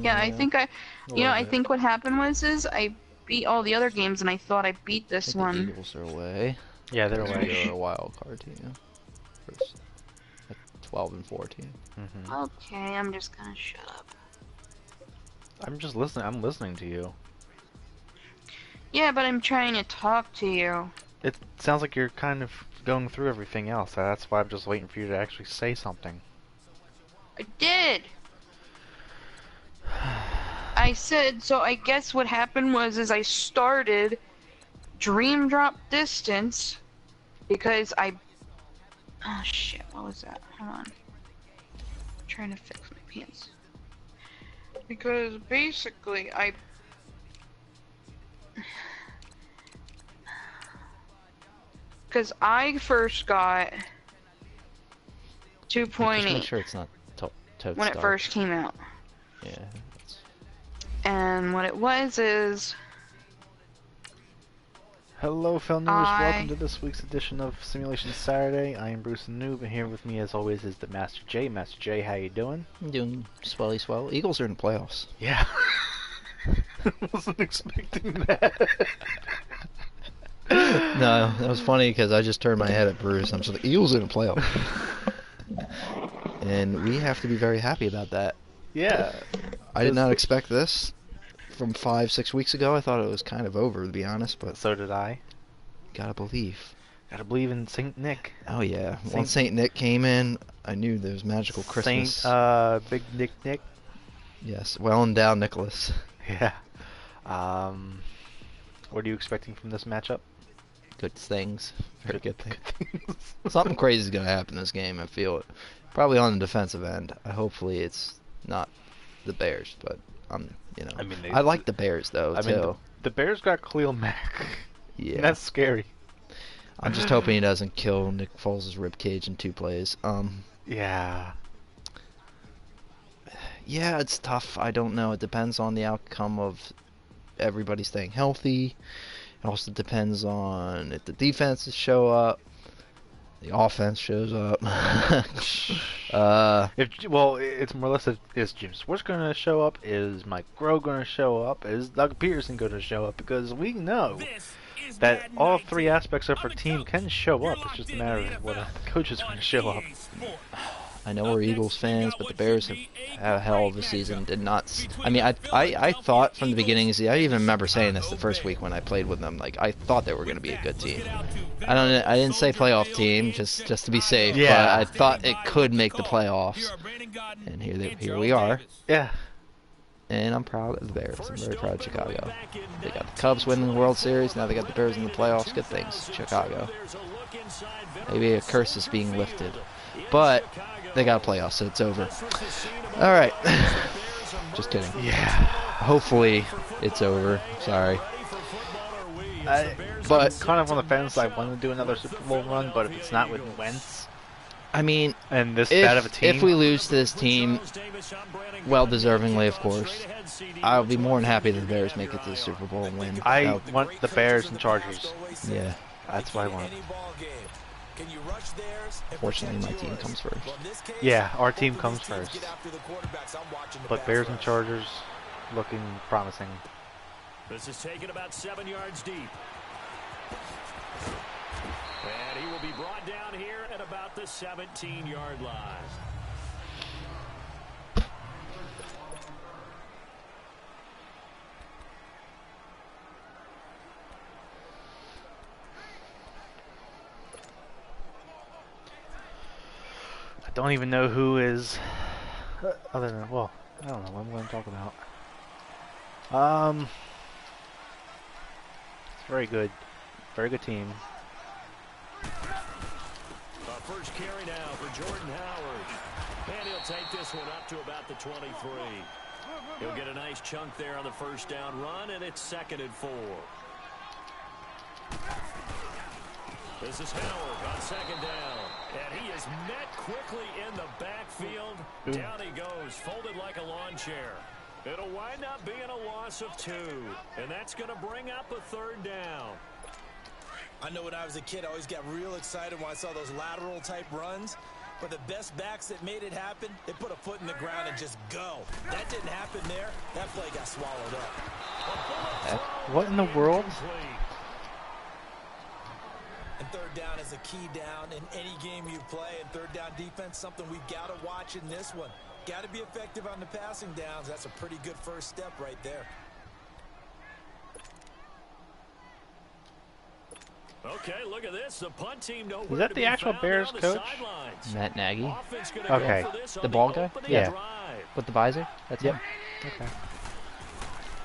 Yeah, I Yeah, think a little I bit. think what happened was I beat all the other games and I thought I beat I this think the one. Eagles are away Yeah, they're because we away. are a wild card team. First, at 12 and 14. Okay, I'm just gonna shut up. I'm just listening. I'm listening to you. Yeah, but I'm trying to talk to you. It sounds like you're kind of going through everything else. That's why I'm just waiting for you to actually say something. I did! I said, so I guess what happened was is I started Dream Drop Distance because oh shit, what was that? Hold on. I'm trying to fix my pants. Because basically because I first got Just make 2.8 sure it's not totes when it dark. first came out. Yeah. And what it was is Hello, Felnewers. Welcome I to this week's edition of Simulation Saturday. I am Bruce the Noob, and here with me, as always, is the Master J. Master J, how you doing? I'm doing swelly swell. Eagles are in the playoffs. Yeah. Wasn't expecting that. No, that was funny because I just turned my head at Bruce. I'm just like, Eagles are in the playoffs. And we have to be very happy about that. Yeah. I did not expect this from 5-6 weeks ago. I thought it was kind of over, to be honest, but So did I. gotta believe. Gotta believe in Saint Nick. Oh yeah, once Saint Nick came in, I knew there was magical Christmas. Big Nick Nick. Yes, well endowed Nicholas. Yeah. What are you expecting from this matchup? Good things, very good things. Something crazy is gonna happen in this game. I feel it. Probably on the defensive end. Hopefully it's not the Bears, but I mean, I like the Bears though I too. mean, the Bears got Khalil Mack. Yeah, That's scary. I'm just hoping he doesn't kill Nick Foles' rib cage in 2 plays. Yeah. Yeah, it's tough. I don't know. It depends on the outcome of everybody staying healthy. It also depends on if the defenses show up, the offense shows up. It's more or less is Jim Schwartz going to show up? Is Mike Groh going to show up? Is Doug Peterson going to show up? Because we know that all 3 aspects of our team can show up. It's just a matter of what the coach is going to show up. I know we're Eagles fans, but the Bears have had a hell of a season. I thought from the beginning. I even remember saying this the first week when I played with them. Like, I thought they were going to be a good team. I didn't say playoff team just to be safe. Yeah. But I thought it could make the playoffs. And here we are. Yeah. And I'm proud of the Bears. I'm very proud of Chicago. They got the Cubs winning the World Series. Now they got the Bears in the playoffs. Good things, Chicago. Maybe a curse is being lifted. But they got a playoff, so it's over. All right. Just kidding. Yeah. Hopefully it's over. Sorry. But kind of on the fence, I want to do another Super Bowl run, but if it's not with Wentz I mean, and this bad of a team, if we lose to this team, well, deservingly, of course, I'll be more than happy that the Bears make it to the Super Bowl and win. I want the Bears and Chargers. Yeah. That's what I want. Fortunately, my team comes first. Yeah, our team comes first. But Bears and Chargers looking promising. This is taken about 7 yards deep. And he will be brought down here at about the 17-yard line. I don't even know who is other than, well, I don't know what I'm going to talk about. It's very good. Very good team. First carry now for Jordan Howard. And he'll take this one up to about the 23. He'll get a nice chunk there on the first down run, and it's 2nd and 4. This is Howard on 2nd down. And he is met quickly in the backfield. Down he goes, folded like a lawn chair. It'll wind up being a loss of 2. And that's going to bring up a 3rd down. I know when I was a kid, I always got real excited when I saw those lateral type runs. But the best backs that made it happen, they put a foot in the ground and just go. That didn't happen there. That play got swallowed up. What in the world? And third down is a key down in any game you play. And third down defense, something we've got to watch in this one. Got to be effective on the passing downs. That's a pretty good first step right there. Okay, look at this. The punt team knows Is that the actual Bears coach? Matt Nagy? Okay. The bald guy? Yeah. With the visor? That's him? Okay.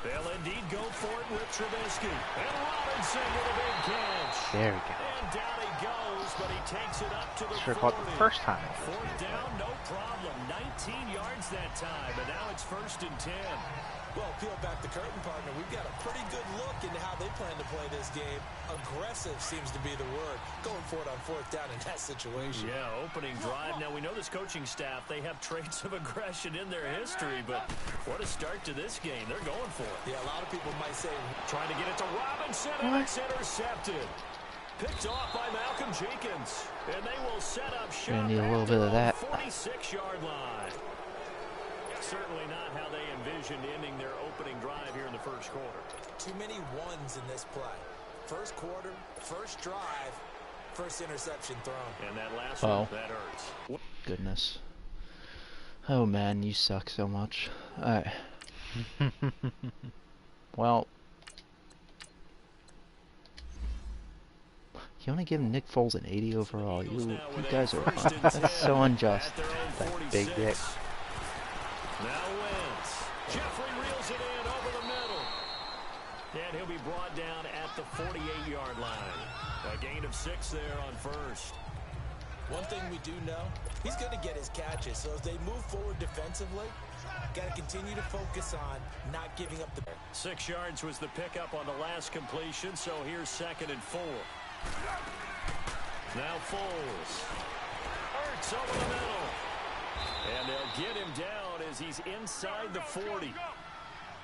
They'll indeed go for it with Trubisky. And Robinson with a big catch. There we go. And down he goes, but he takes it up to the 40. Should have caught the first time. Fourth down, no problem. 19 yards that time, and now it's 1st and 10. Well, peel back the curtain, partner. We've got a pretty good look into how they plan to play this game. Aggressive seems to be the word. Going for it on fourth down in that situation. Yeah, opening drive. Now, we know this coaching staff, they have traits of aggression in their history, but what a start to this game. They're going for it. Yeah, a lot of people might say, trying to get it to Robinson, and it's intercepted. Picked off by Malcolm Jenkins. And they will set up shop. Gonna need a little bit of that. 46-yard line. Certainly not how they envisioned ending their opening drive here in the first quarter. Too many ones in this play. First quarter, first drive, first interception thrown. And that last one, that hurts. Goodness. Oh man, you suck so much. Alright. Well. You only give Nick Foles an 80 overall. You guys are that's so unjust. That big dick. Now wins. Jeffrey reels it in over the middle. And he'll be brought down at the 48-yard line. A gain of 6 there on first. One thing we do know, he's going to get his catches. So as they move forward defensively, got to continue to focus on not giving up the... 6 yards was the pickup on the last completion, so here's 2nd and 4. Now Foles. Hurts over the middle. And they'll get him down as he's inside the 40.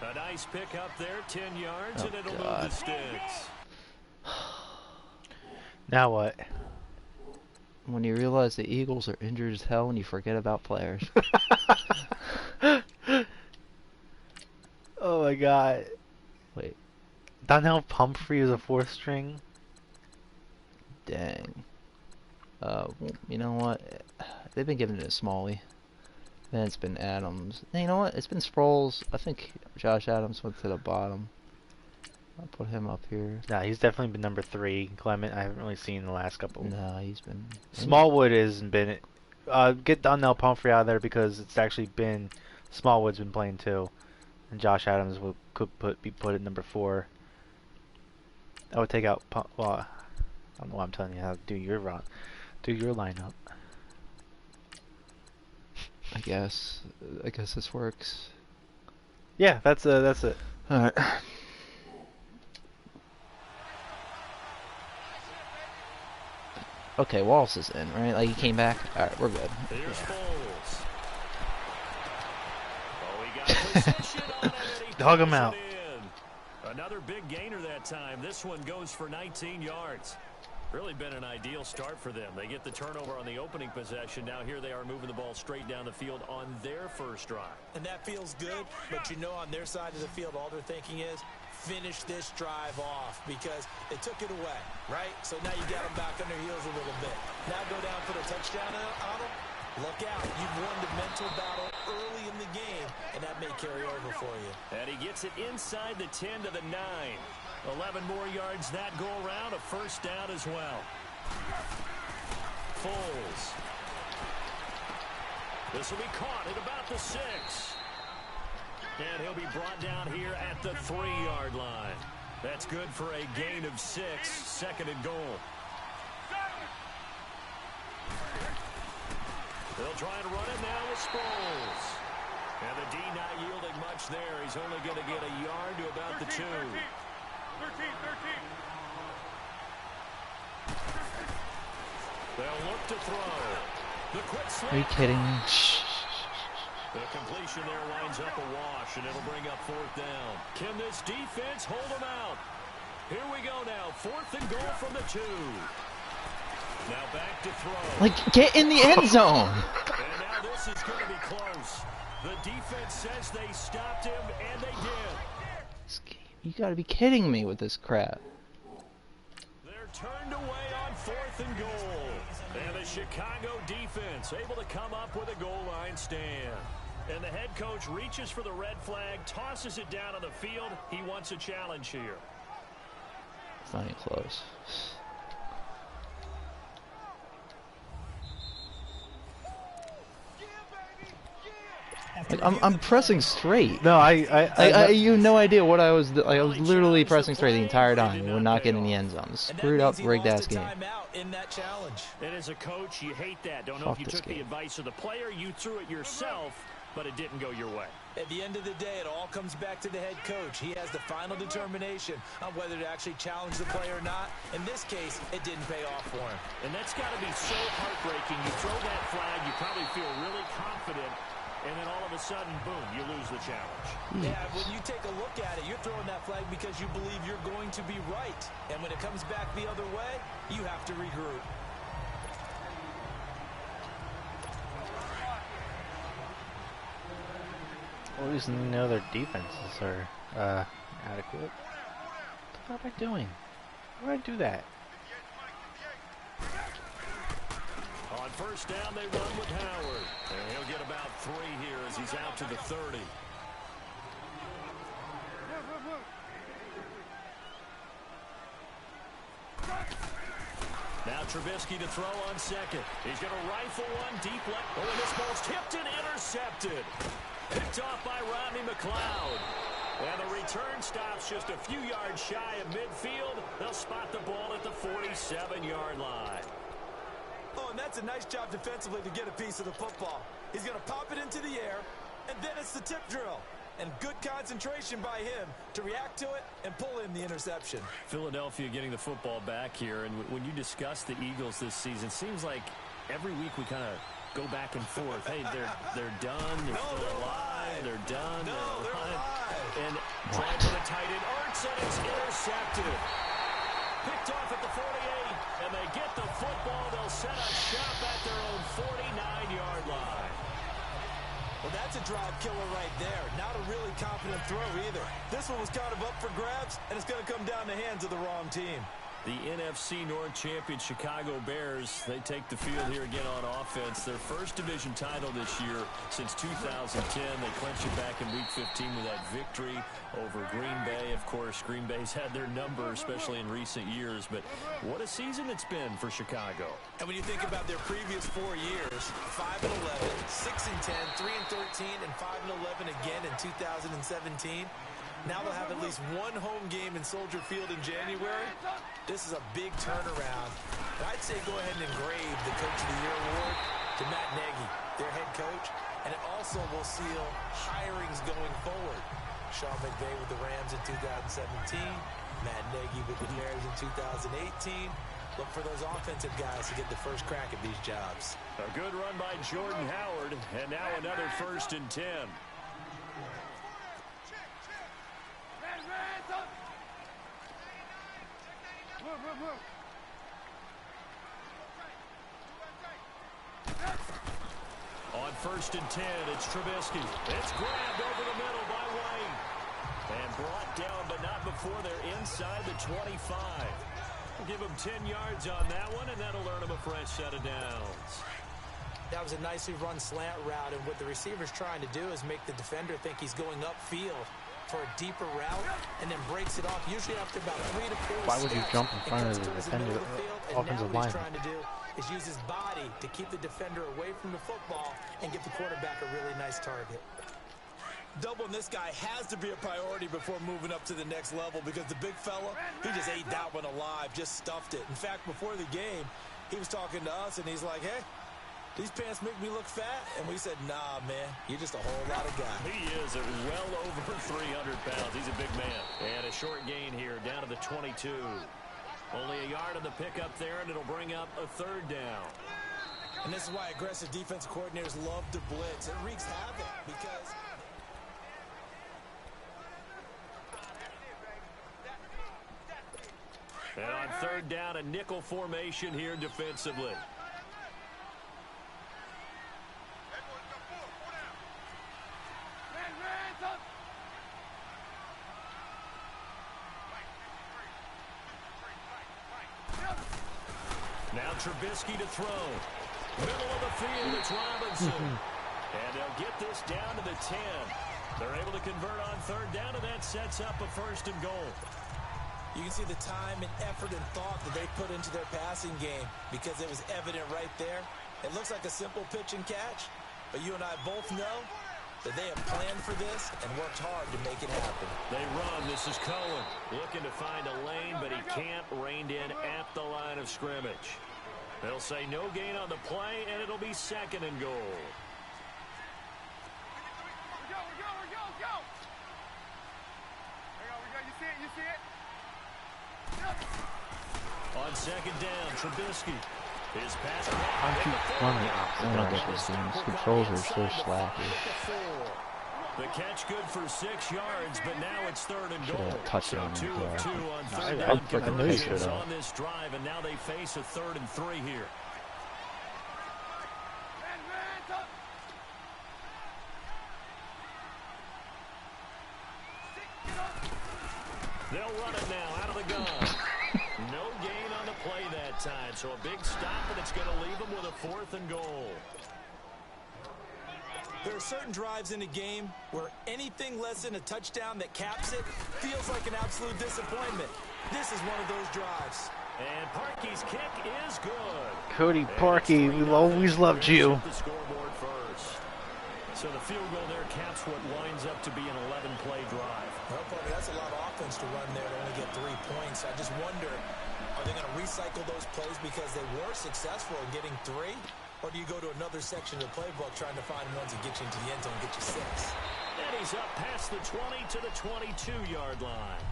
A nice pickup there, 10 yards, and it'll move the sticks. Now what? When you realize the Eagles are injured as hell and you forget about players. Oh my god. Wait. Donnell Pumphrey is a 4th string? Dang. You know what? They've been giving it to Smalley. Then it's been Adams. You know what? It's been Sproles. I think Josh Adams went to the bottom. I'll put him up here. Nah, he's definitely been number 3. Clement, I haven't really seen the last couple. No, he's been... Smallwood hasn't been... get Donnell Pumphrey out of there because it's actually been... Smallwood's been playing too. And Josh Adams could be put at number 4. I would take out... Well, I don't know why I'm telling you how to do your lineup. I guess this works. Yeah, that's it. Alright. Okay, Wallace is in, right? Like, he came back? Alright, we're good. Here's Foles. Oh, he got position on it, and he Dog him throws out. it in. Another big gainer that time. This one goes for 19 yards. Really been an ideal start for them. They get the turnover on the opening possession. Now here they are moving the ball straight down the field on their first drive. And that feels good, but you know on their side of the field, all they're thinking is, finish this drive off because they took it away, right? So now you got them back on their heels a little bit. Now go down for the touchdown on them. Look out. You've won the mental battle early in the game, and that may carry over for you. And he gets it inside the 10 to the 9. 11 more yards that go around, a first down as well. Foles. This will be caught at about the 6. And he'll be brought down here at the 3-yard line. That's good for a gain of 6, 2nd and goal. They'll try and run it now with Sproles. And the D not yielding much there. He's only going to get a yard to about the 2. 13. They'll look to throw. The quick slip. Are you kidding me? The completion there winds up a wash, and it'll bring up 4th down. Can this defense hold them out? Here we go now. 4th and goal from the 2. Now back to throw. Like, get in the end zone. And now this is going to be close. The defense says they stopped him, and they did. You gotta be kidding me with this crap. They're turned away on 4th and goal. And the Chicago defense able to come up with a goal line stand. And the head coach reaches for the red flag, tosses it down on the field. He wants a challenge here. It's not even close. Like, I'm pressing straight. No, I you have no idea what I was. I was literally pressing straight the entire time. We would not get in the end zone. Screwed up, rigged ass game. In that challenge. And as a coach, you hate that. Don't know Fuck if you this took the game. advice of the player, you threw it yourself, but it didn't go your way. At the end of the day, it all comes back to the head coach. He has the final determination on whether to actually challenge the player or not. In this case, it didn't pay off for him. And that's got to be so heartbreaking. You throw that flag, you probably feel really confident, and then all of a sudden, boom, you lose the challenge. Yeah, when you take a look at it, you're throwing that flag because you believe you're going to be right. And when it comes back the other way, you have to regroup. always know their defenses are adequate. What am I doing? Why would I do that? On first down, they run with Howard. And he'll get about 3 here as he's out to the 30. Now Trubisky to throw on second. He's going to rifle one deep left. Oh, and this ball's tipped and intercepted. Picked off by Rodney McLeod. And the return stops just a few yards shy of midfield. They'll spot the ball at the 47-yard line. Oh, and that's a nice job defensively to get a piece of the football. He's going to pop it into the air, and then it's the tip drill. And good concentration by him to react to it and pull in the interception. Philadelphia getting the football back here. And when you discuss the Eagles this season, it seems like every week we kind of go back and forth. Hey, they're done. They're still alive. They're done. They're alive. And trying for the tight end. Arts, and it's intercepted. Picked off at the 48. And they get the football. They'll set a shot at their own 49-yard line. Well, that's a drive killer right there. Not a really confident throw either. This one was kind of up for grabs, and it's going to come down the hands of the wrong team. The NFC North champion Chicago Bears, they take the field here again on offense. Their first division title this year since 2010. They clinched it back in Week 15 with that victory over Green Bay. Of course, Green Bay's had their number, especially in recent years. But what a season it's been for Chicago. And when you think about their previous 4 years, 5-11, 6-10, 3-13, and 5-11 again in 2017. Now they'll have at least one home game in Soldier Field in January. This is a big turnaround. And I'd say go ahead and engrave the Coach of the Year award to Matt Nagy, their head coach. And it also will seal hirings going forward. Sean McVay with the Rams in 2017. Matt Nagy with the Bears in 2018. Look for those offensive guys to get the first crack at these jobs. A good run by Jordan Howard. And now another 1st and 10. On 1st and 10, it's Trubisky. It's grabbed over the middle by White. And brought down, but not before they're inside the 25. We'll give him 10 yards on that one, and that'll earn him a fresh set of downs. That was a nicely run slant route, and what the receiver's trying to do is make the defender think he's going upfield for a deeper route, and then breaks it off, usually after about 3 to 4 Why would you steps, jump in front of and the gets towards defender, middle of the field, and offensive now what he's lineman? trying to do is use his body to keep the defender away from the football and give the quarterback a really nice target. Doubling this guy has to be a priority before moving up to the next level, because the big fella, he just ate that one alive, just stuffed it. In fact, before the game, he was talking to us, and he's like, hey, these pants make me look fat. And we said, nah, man, you're just a whole lot of guy. He is at well over 300 pounds. He's a big man. And a short gain here down to the 22. Only a yard on the pickup there, and it'll bring up a 3rd down. And this is why aggressive defensive coordinators love to blitz. It wreaks havoc because... And on third down, a nickel formation here defensively. Now Trubisky to throw. Middle of the field, it's Robinson. And they'll get this down to the 10. They're able to convert on third down, and that sets up a 1st and goal. You can see the time and effort and thought that they put into their passing game because it was evident right there. It looks like a simple pitch and catch, but you and I both know that they have planned for this and worked hard to make it happen. They run. This is Cohen looking to find a lane, but he can't. Reined in at the line of scrimmage. They'll say no gain on the play, and it'll be 2nd and goal. You see it? On 2nd down, Trubisky. His pass. How do you run the opposite I don't get this game. These controls are so slacky. The catch good for 6 yards, but now it's 3rd and goal. Touch it So on 2 him, of 2 yeah. on third I down freaking knew you should conversions have. on this drive, and now they face a 3rd and 3 here. They'll run it now out of the gun. No gain on the play that time, so a big stop, and it's going to leave them with a 4th and goal. There are certain drives in a game where anything less than a touchdown that caps it feels like an absolute disappointment. This is one of those drives. And Parkey's kick is good. Cody Parkey, we always loved you. The scoreboard first. So the field goal there caps what winds up to be an 11-play drive. Well, Parker, that's a lot of offense to run there to only get 3 points. I just wonder, are they going to recycle those plays because they were successful in getting 3? Or do you go to another section of the playbook trying to find ones that get you into the end zone and get you 6? And he's up past the 20 to the 22-yard line.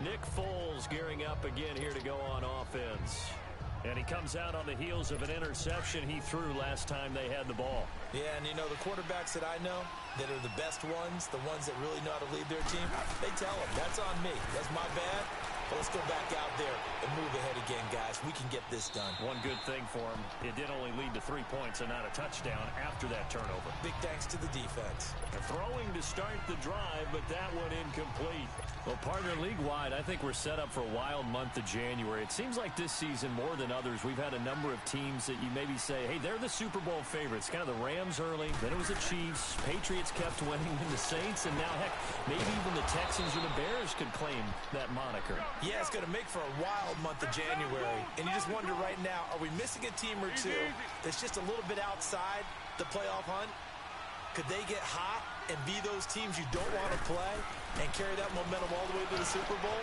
Nick Foles gearing up again here to go on offense. And he comes out on the heels of an interception he threw last time they had the ball. Yeah, and you know, the quarterbacks that I know that are the best ones, the ones that really know how to lead their team, they tell them, that's on me. That's my bad. But let's go back out there and move ahead again, guys. We can get this done. One good thing for him, it did only lead to 3 points and not a touchdown after that turnover. Big thanks to the defense. Throwing to start the drive, but that one incomplete. Well, partner, league-wide, I think we're set up for a wild month of January. It seems like this season, more than others, we've had a number of teams that you maybe say, hey, they're the Super Bowl favorites. Kind of the Rams early, then it was the Chiefs. Patriots kept winning, and the Saints, and now, heck, maybe even the Texans or the Bears could claim that moniker. Yeah, it's going to make for a wild month of January. And you just wonder right now, are we missing a team or two that's just a little bit outside the playoff hunt? Could they get hot and be those teams you don't want to play and carry that momentum all the way to the Super Bowl?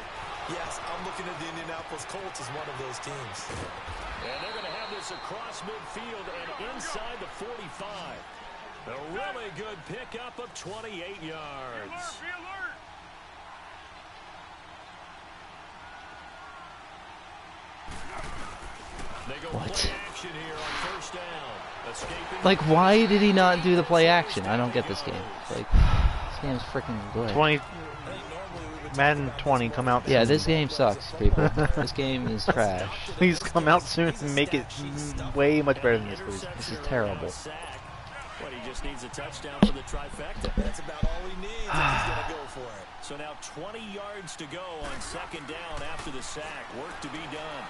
Yes, I'm looking at the Indianapolis Colts as one of those teams. And they're going to have this across midfield and inside the 45. A really good pickup of 28 yards. They go play action here on 1st down. Escaping. Like, why did he not do the play action? I don't get this game. Like, this game's freaking good. 20, Madden 20, come out soon. Yeah, this game sucks, people. This game is trash. Please come out soon and make it way much better than this, please. This is terrible. But he just needs a touchdown for the trifecta. That's about all he needs, and he's going to go for it. So now 20 yards to go on 2nd down after the sack. Work to be done.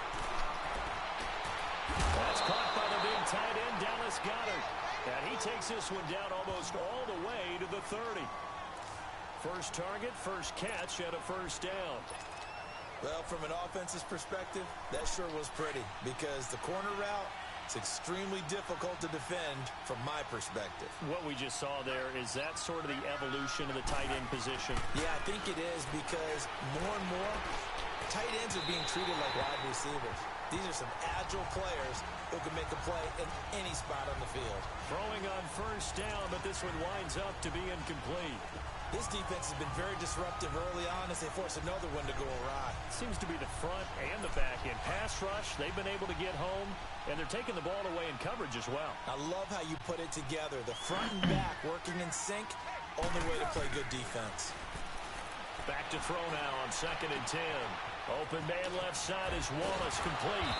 That's caught by the big tight end, Dallas Goedert. And he takes this one down almost all the way to the 30. First target, first catch, and a 1st down. Well, from an offense's perspective, that sure was pretty because the corner route, it's extremely difficult to defend from my perspective. What we just saw there, is that sort of the evolution of the tight end position? Yeah, I think it is because more and more, tight ends are being treated like wide receivers. These are some agile players who can make a play in any spot on the field. Throwing on 1st down, but this one winds up to be incomplete. This defense has been very disruptive early on as they force another one to go awry. Seems to be the front and the back end. Pass rush, they've been able to get home, and they're taking the ball away in coverage as well. I love how you put it together. The front and back working in sync. Only way to play good defense. Back to throw now on 2nd and 10. Open man left side is Wallace, complete.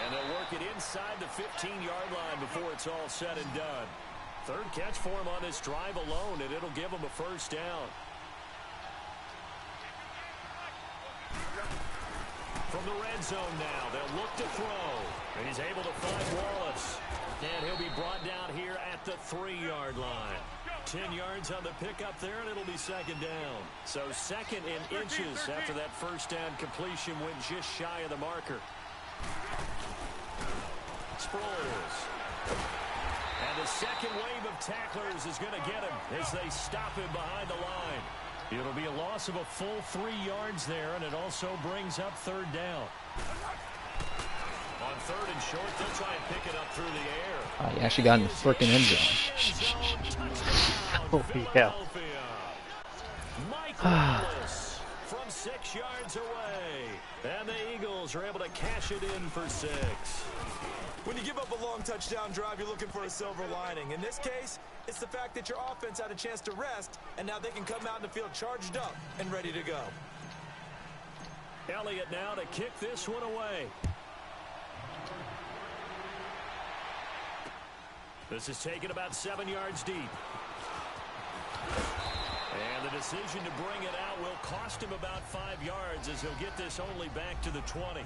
And they'll work it inside the 15-yard line before it's all said and done. 3rd catch for him on this drive alone, and it'll give him a first down. From the red zone now, they'll look to throw. And he's able to find Wallace. And he'll be brought down here at the 3-yard line. 10 yards on the pickup there, and it'll be 2nd down. So 2nd and inches after that first down completion went just shy of the marker. Sproles. And the second wave of tacklers is going to get him as they stop him behind the line. It'll be a loss of a full 3 yards there, and it also brings up 3rd down. On 3rd and short, they'll try and pick it up through the air. Oh, he actually got in the freaking end zone. Oh, yeah. Mike Wallace from 6 yards away. And the Eagles are able to cash it in for 6. When you give up a long touchdown drive, you're looking for a silver lining. In this case, it's the fact that your offense had a chance to rest, and now they can come out in the field charged up and ready to go. Elliott now to kick this one away. This is taken about 7 yards deep. And the decision to bring it out will cost him about 5 yards as he'll get this only back to the 20.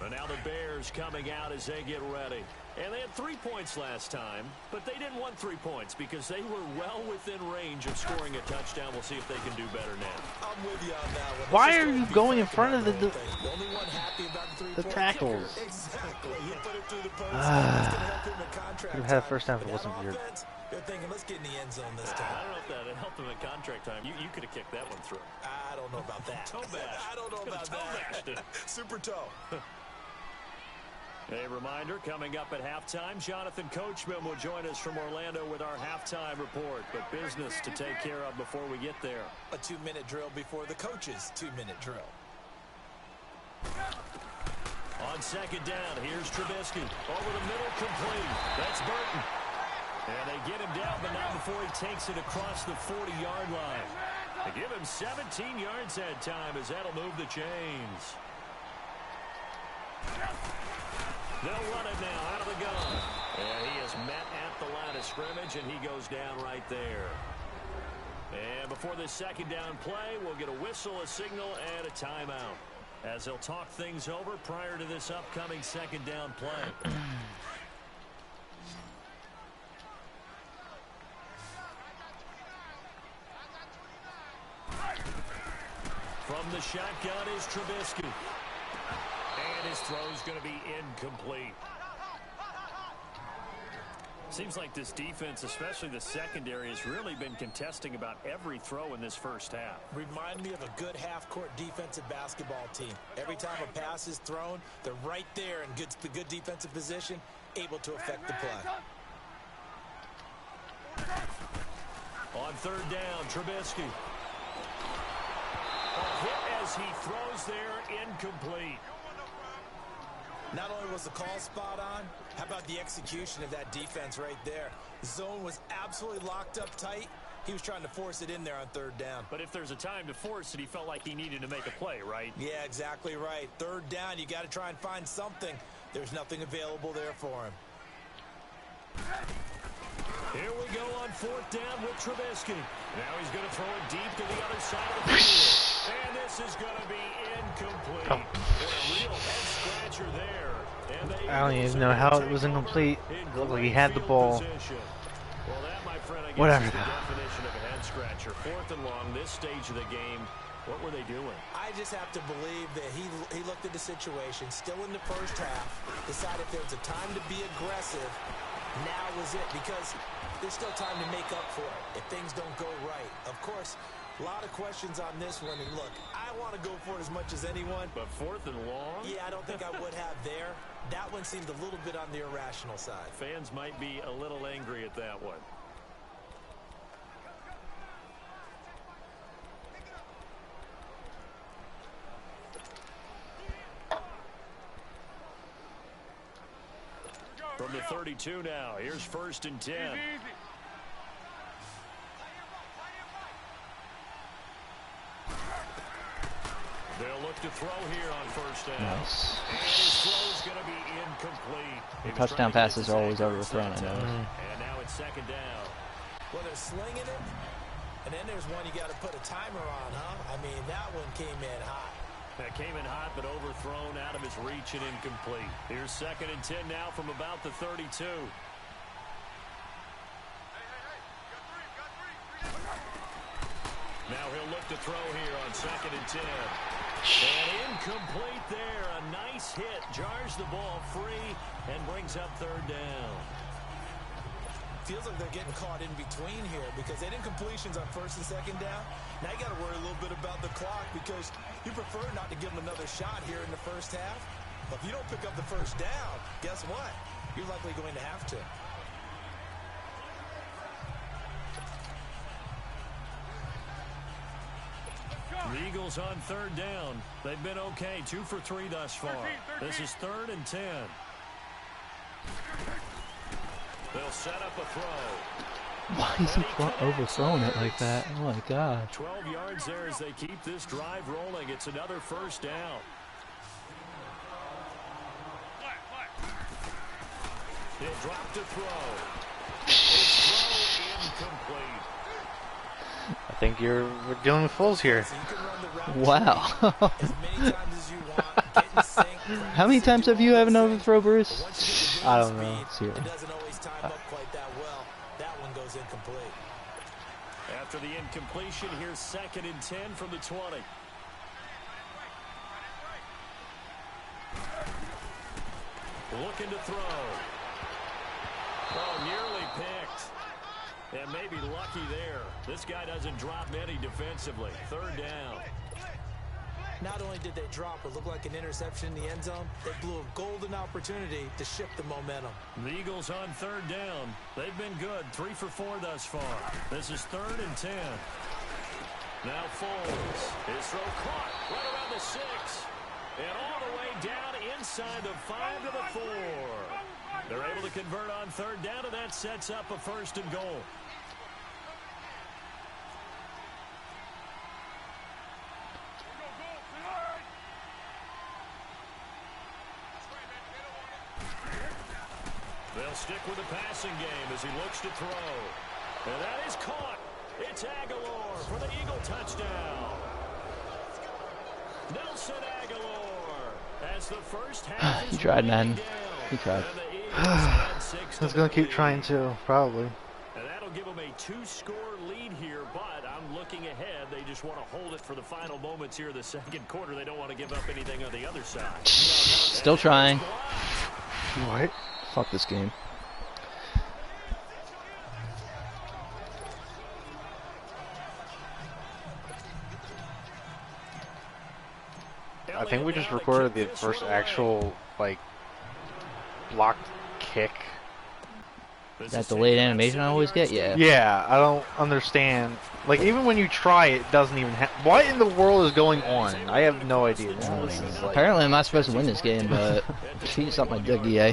And now the Bears coming out as they get ready. And they had 3 points last time, but they didn't want 3 points because they were well within range of scoring a touchdown. We'll see if they can do better now. I'm with you on that one. Why are you going in front of the only one happy about the 3 tackles? Exactly. He put it through the post. It's gonna help him in contract Could have had a time. first time if it But wasn't on for your... offense, they're thinking, let's get in the end zone this I time. don't know if that helped him in contract time. You could have kicked that one through. I don't know about that. Toe bash. I don't know about Toe bashed it. that. Super toe. A reminder, coming up at halftime, Jonathan Coachman will join us from Orlando with our halftime report. But business to take care of before we get there. A 2-minute drill before the coach's 2-minute drill. On 2nd down, here's Trubisky. Over the middle, complete. That's Burton. And they get him down, but not before he takes it across the 40-yard line. They give him 17 yards that time as that'll move the chains. They'll run it now out of the gun. And he is met at the line of scrimmage, and he goes down right there. And before this 2nd down play, we'll get a whistle, a signal, and a timeout as they'll talk things over prior to this upcoming 2nd down play. From the shotgun is Trubisky. And his throw's going to be incomplete. Seems like this defense, especially the secondary, has really been contesting about every throw in this first half. Remind me of a good half-court defensive basketball team. Every time a pass is thrown, they're right there in the good defensive position, able to affect the play. On 3rd down, Trubisky. A hit as he throws there, incomplete. Not only was the call spot on, how about the execution of that defense right there? The zone was absolutely locked up tight. He was trying to force it in there on 3rd down. But if there's a time to force it, he felt like he needed to make a play, right? Yeah, exactly right. 3rd down, you got to try and find something. There's nothing available there for him. Here we go on 4th down with Trubisky. Now he's going to throw it deep to the other side of the field. And this is going to be incomplete. And a real head-scratcher there. And I don't even know how it was incomplete. It looked like he had the ball. Well, that, my friend, I guess Whatever. is the definition of a head-scratcher. 4th and long, this stage of the game. What were they doing? I just have to believe that he looked at the situation, still in the first half, decided if there was a time to be aggressive, now was it, because there's still time to make up for it if things don't go right. Of course, a lot of questions on this one, and look, I want to go for it as much as anyone. But 4th and long? Yeah, I don't think I would have there. That one seemed a little bit on the irrational side. Fans might be a little angry at that one. From the 32 now, here's 1st and 10. They'll look to throw here on 1st down. Nice. And his throw's going to be incomplete. The touchdown passes are always overthrown, I know. And now it's 2nd down. Well, they're slinging it, and then there's one you got to put a timer on, huh? I mean, that one came in hot. That came in hot, but overthrown out of his reach and incomplete. Here's 2nd and 10 now from about the 32. Now he'll look to throw here on 2nd and 10. And incomplete there. A nice hit. Jars the ball free and brings up 3rd down. Feels like they're getting caught in between here because they did completions on 1st and 2nd down. Now you got to worry a little bit about the clock because you prefer not to give them another shot here in the 1st half. But if you don't pick up the 1st down, guess what? You're likely going to have to. The Eagles on 3rd down. They've been okay. 2 for 3 thus far. This is 3rd and 10. They'll set up a throw. Why is he overthrowing it like that? Oh my god. 12 yards there as they keep this drive rolling. It's another 1st down. He'll drop to throw. His throw incomplete. I think we're dealing with fools here. So you can run the route Wow. as many times as you want. Get in sync, How many times have you had an overthrow, Bruce? Once you get the I game don't know. speed, Zero. it doesn't always time up quite that well. That one goes incomplete. After the incompletion, here's 2nd and 10 from the 20. Looking to throw. Oh, nearly picked. And maybe lucky there. This guy doesn't drop many defensively. 3rd down. Not only did they drop what looked like an interception in the end zone, they blew a golden opportunity to shift the momentum. The Eagles on 3rd down. They've been good. 3 for 4 thus far. This is 3rd and 10. Now Foles. His throw caught right around the 6. And all the way down inside the 5 to the 4. They're able to convert on 3rd down, and that sets up a 1st and goal. They'll stick with the passing game as he looks to throw. And that is caught. It's Aguilar for the Eagle touchdown. Nelson Aguilar as the first half He is tried, winding man. down. He tried. And the Eagles add 6 I was to gonna the keep lead. trying to, probably. And that'll give them a 2-score lead here, but I'm looking ahead. They just want to hold it for the final moments here in the 2nd quarter. They don't want to give up anything on the other side. Still trying. What? Fuck this game. I think we just recorded the first actual, like, blocked kick. That delayed animation I always get, yeah. Yeah, I don't understand. Like, even when you try, it doesn't even happen. What in the world is going on? I have no idea. This is like... Apparently I'm not supposed to win this game, but she's up my dick, EA.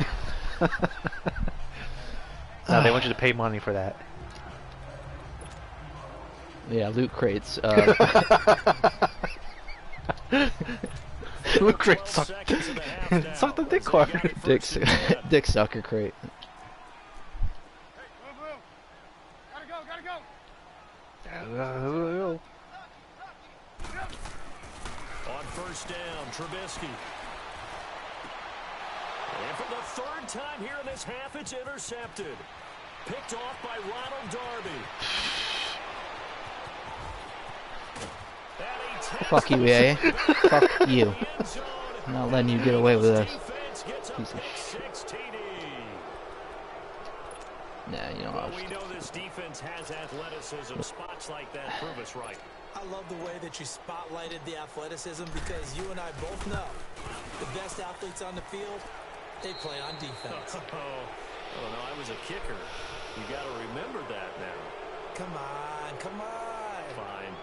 No, they want you to pay money for that. Yeah, loot crates. Loot crate suck. Suck the dick card. Dick sucker crate. On 1st down, Trubisky. And for the 3rd time here in this half, it's intercepted. Picked off by Ronald Darby. Fuck you, EA. Fuck you. I'm not letting you get away with this. Piece of shit. Nah, you know Well, what? we know this defense has athleticism. Spots like that prove us right. I love the way that you spotlighted the athleticism because you and I both know the best athletes on the field, they play on defense. Oh, no, I was a kicker. You got to remember that now. Come on, come on. Fine.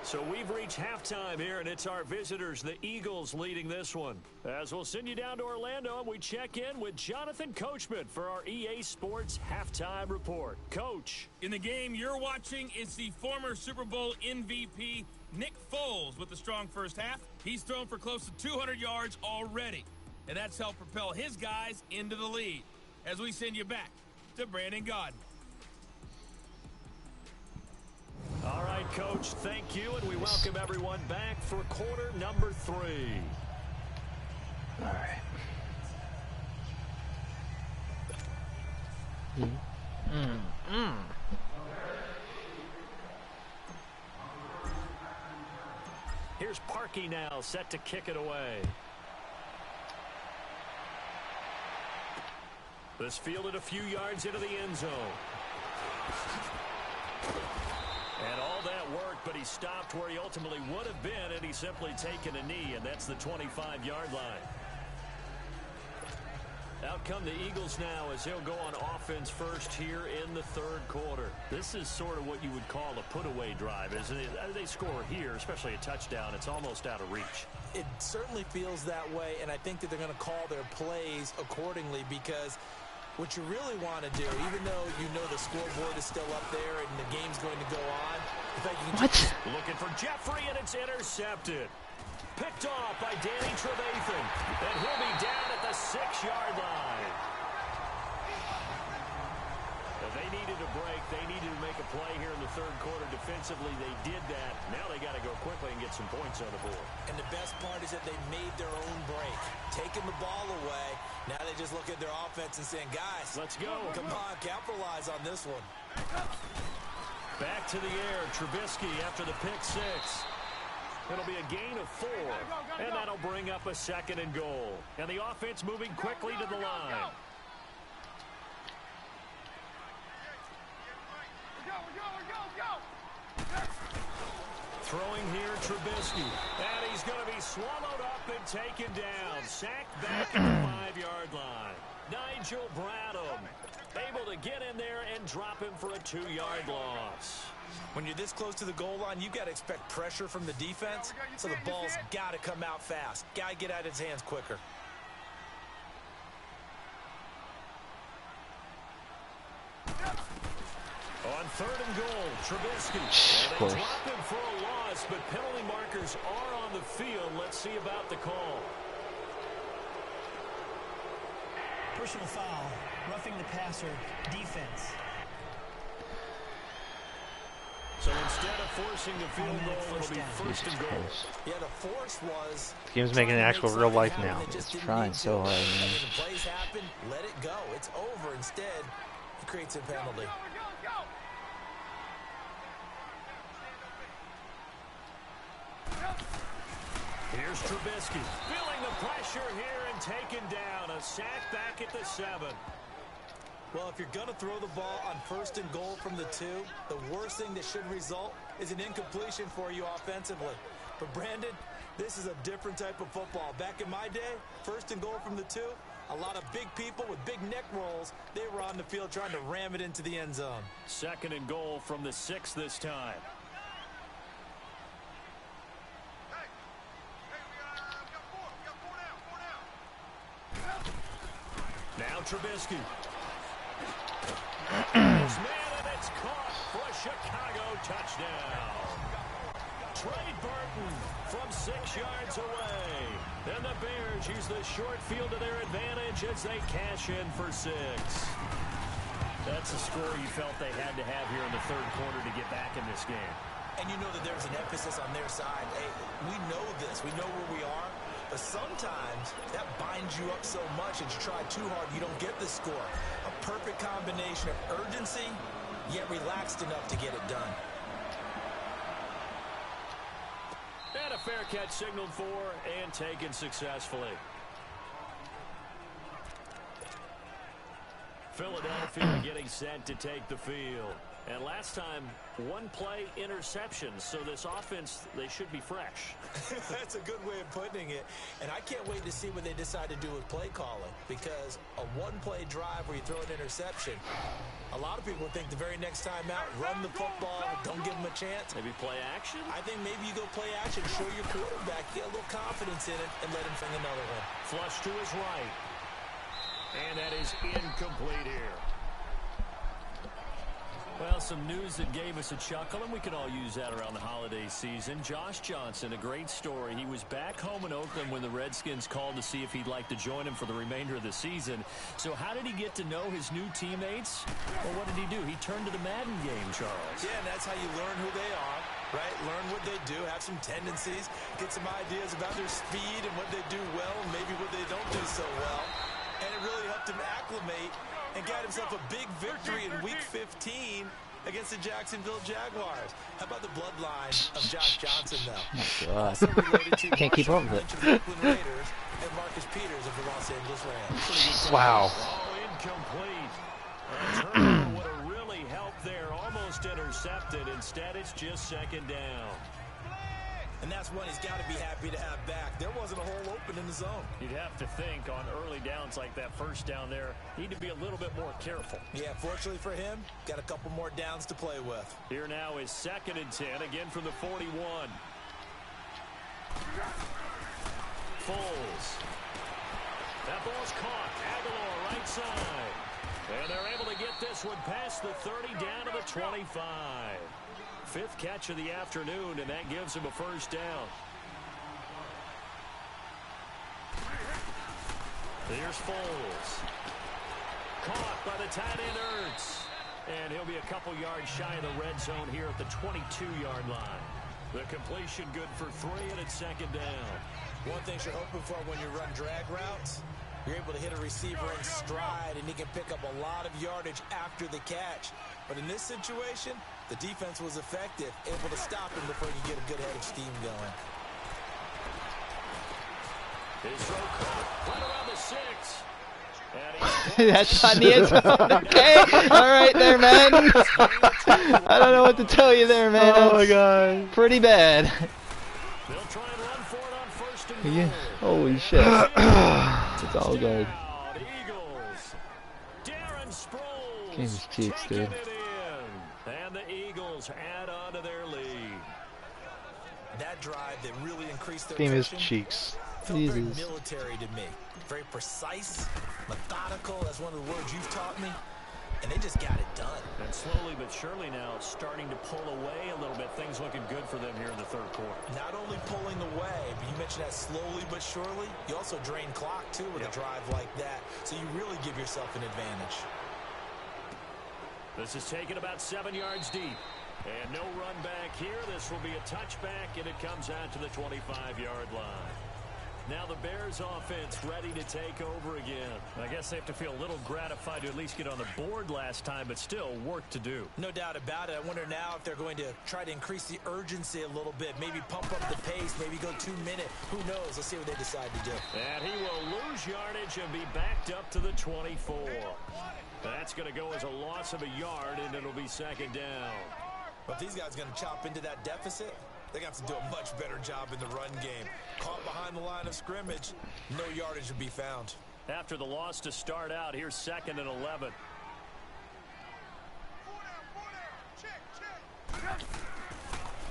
So we've reached halftime here, and it's our visitors, the Eagles, leading this one. As we'll send you down to Orlando, and we check in with Jonathan Coachman for our EA Sports Halftime Report. Coach. In the game you're watching, it's the former Super Bowl MVP, Nick Foles, with a strong first half. He's thrown for close to 200 yards already, and that's helped propel his guys into the lead. As we send you back to Brandon Gaudin. All right, Coach, thank you, and we welcome everyone back for quarter number 3. All right. Here's Parkey now, set to kick it away. This fielded a few yards into the end zone. And all that worked, but he stopped where he ultimately would have been had he simply taken a knee, and that's the 25-yard line. Out come the Eagles now as he'll go on offense first here in the third quarter. This is sort of what you would call a put-away drive, isn't it? They score here, especially a touchdown. It's almost out of reach. It certainly feels that way, and I think that they're going to call their plays accordingly, because what you really want to do, even though you know the scoreboard is still up there and the game's going to go on, in fact, you can just looking for Jeffrey, and it's intercepted. Picked off by Danny Trevathan, and he'll be down at the 6-yard line. They needed a break. They needed to make a play here in the third quarter. Defensively, they did that. Now they got to go quickly and get some points on the board. And the best part is that they made their own break, taking the ball away. Now they just look at their offense and saying, guys, let's go. Come on, capitalize on this one. Back to the air, Trubisky after the pick 6. It'll be a gain of 4, and that'll bring up a 2nd and goal. And the offense moving quickly to the line. Throwing here, Trubisky. And he's going to be swallowed up and taken down. Sacked back at the 5-yard line. Nigel Bradham able to get in there and drop him for a 2-yard loss. When you're this close to the goal line, you've got to expect pressure from the defense, so the ball's got to come out fast. Got to get out of his hands quicker. On 3rd and goal, Trubisky. And they drop him for a loss, but penalty markers are on the field. Let's see about the call. Personal foul, roughing the passer, defense. So instead of forcing the field goal, it'll be 1st and goal. Yeah, the force was... The game's making an actual real life now. It's trying so hard, man. When the plays happen, let it go. It's over. Instead, he creates a penalty. Here's Trubisky, feeling the pressure here and taken down. A sack back at the 7. Well, if you're going to throw the ball on 1st and goal from the 2, the worst thing that should result is an incompletion for you offensively. But, Brandon, this is a different type of football. Back in my day, 1st and goal from the 2, a lot of big people with big neck rolls, they were on the field trying to ram it into the end zone. 2nd and goal from the 6 this time. Now Trubisky. This man, and it's caught for a Chicago touchdown. Trey Burton from 6 yards away. And the Bears use the short field to their advantage as they cash in for 6. That's a score you felt they had to have here in the third quarter to get back in this game. And you know that there's an emphasis on their side. Hey, we know this. We know where we are. But sometimes that binds you up so much that you try too hard, you don't get the score. A perfect combination of urgency, yet relaxed enough to get it done. And a fair catch signaled for and taken successfully. Philadelphia getting set to take the field. And last time, one play interception. So this offense, they should be fresh. That's a good way of putting it. And I can't wait to see what they decide to do with play calling. Because a one-play drive where you throw an interception, a lot of people think the very next time out, run the football, don't give them a chance. Maybe play action? I think maybe you go play action, show your quarterback, get a little confidence in it, and let him fling another one. Flush to his right. And that is incomplete here. Well, some news that gave us a chuckle, and we can all use that around the holiday season. Josh Johnson, a great story. He was back home in Oakland when the Redskins called to see if he'd like to join him for the remainder of the season. So how did he get to know his new teammates? Well, what did he do? He turned to the Madden game, Charles. Yeah, and that's how you learn who they are, right? Learn what they do, have some tendencies, get some ideas about their speed and what they do well and maybe what they don't do so well. And it really helped him acclimate and got himself a big victory in Week 15 against the Jacksonville Jaguars. How about the bloodline of Josh Johnson, though? Oh, God. Can't keep up with it. Oakland Raiders and Marcus Peters of the Los Angeles Rams. Wow. Oh, incomplete. A turnover would have really helped there. Almost intercepted. Instead, it's just second down. And that's one he's got to be happy to have back. There wasn't a hole open in the zone. You'd have to think on early downs like that first down there, need to be a little bit more careful. Yeah, fortunately for him, got a couple more downs to play with. Here now is 2nd and 10, again from the 41. Foles. That ball's caught. Aguilar right side. And they're able to get this one past the 30 down to the 25. 5th catch of the afternoon, and that gives him a first down. Here's Foles. Caught by the tight end Ertz. And he'll be a couple yards shy of the red zone here at the 22-yard line. The completion good for 3, and it's 2nd down. One thing you're hoping for when you run drag routes, you're able to hit a receiver in stride, and he can pick up a lot of yardage after the catch. But in this situation, the defense was effective, able to stop him before he could get a good head of steam going. His throw caught right around the 6. That's on the end zone. Okay. All right there, man. I don't know what to tell you there, man. Oh, my God. Pretty bad. They'll try and run for it on 1st and Yeah. goal. Holy shit. It's all good. Eagles. Darren Sproles. Game his cheeks, taking dude. it in. And the Eagles add on to their lead. That drive that really increased their Game his attrition cheeks. felt very Jesus. military to me. Very precise, methodical, that's one of the words you've taught me. And they just got it done. And slowly but surely now starting to pull away a little bit. Things looking good for them here in the 3rd quarter. Not only pulling away, but you mentioned that slowly but surely. You also drain clock, too, with a drive like that. So you really give yourself an advantage. This is taken about 7 yards deep. And no run back here. This will be a touchback, and it comes out to the 25-yard line. Now the Bears offense ready to take over again. I guess they have to feel a little gratified to at least get on the board last time, but still work to do. No doubt about it. I wonder now if they're going to try to increase the urgency a little bit, maybe pump up the pace, maybe go 2-minute. Who knows? Let's see what they decide to do. And he will lose yardage and be backed up to the 24. That's going to go as a loss of a yard, and it'll be 2nd down. But these guys are going to chop into that deficit. They're going to have to do a much better job in the run game. Caught behind the line of scrimmage, no yardage to be found. After the loss to start out, here's 2nd and 11.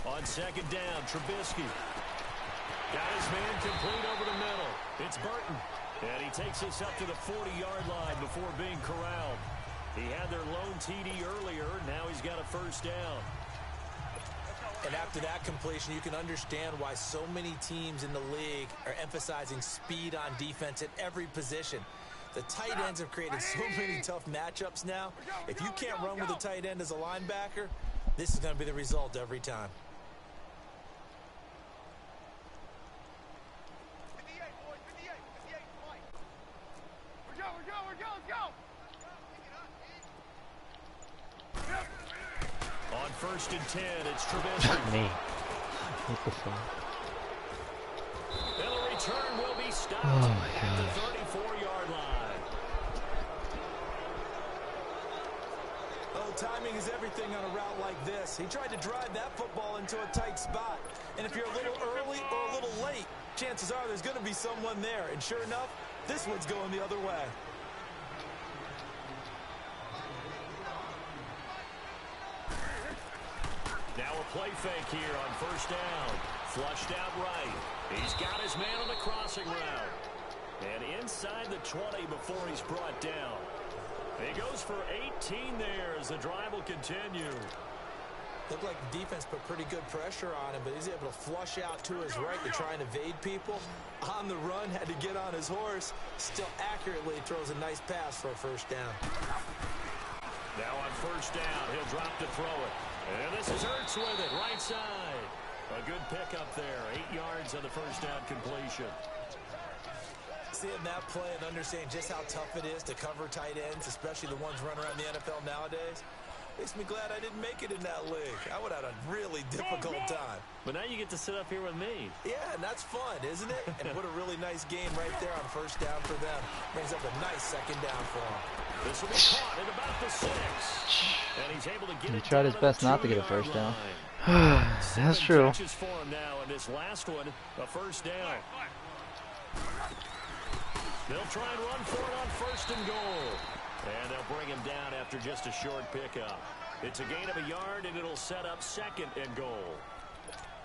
On 2nd down, Trubisky. Got his man complete over the middle. It's Burton. And he takes us up to the 40-yard line before being corralled. He had their lone TD earlier. Now he's got a first down. And after that completion, you can understand why so many teams in the league are emphasizing speed on defense at every position. The tight ends have created so many tough matchups now. If you can't run with a tight end as a linebacker, this is going to be the result every time. On 1st and 10, it's Trubisky. Me. What the fuck? And the return will be stopped Oh my at God. the 34-yard line. timing is everything on a route like this. He tried to drive that football into a tight spot. And if you're a little early or a little late, chances are there's going to be someone there. And sure enough, this one's going the other way. Now a play fake here on first down. Flushed out right. He's got his man on the crossing route. And inside the 20 before he's brought down. He goes for 18 there as the drive will continue. Looked like the defense put pretty good pressure on him, but he's able to flush out to his right to try and evade people. On the run, had to get on his horse. Still accurately throws a nice pass for a first down. Now on first down, he'll drop to throw it. And this is Ertz with it, right side. A good pickup there, 8 yards on the first down completion. Seeing that play and understanding just how tough it is to cover tight ends, especially the ones running around the NFL nowadays, makes me glad I didn't make it in that league. I would have had a really difficult time. But now you get to sit up here with me. Yeah, and that's fun, isn't it? And put a really nice game right there on first down for them. Brings up a nice second down for them. This will be caught at about the 6. And he's able to get He tried his best not to get a first down. That's true. Touches for him now, and this last one, a first down. They'll try and run for it on first and goal. And they'll bring him down after just a short pickup. It's a gain of a yard, and it'll set up second and goal.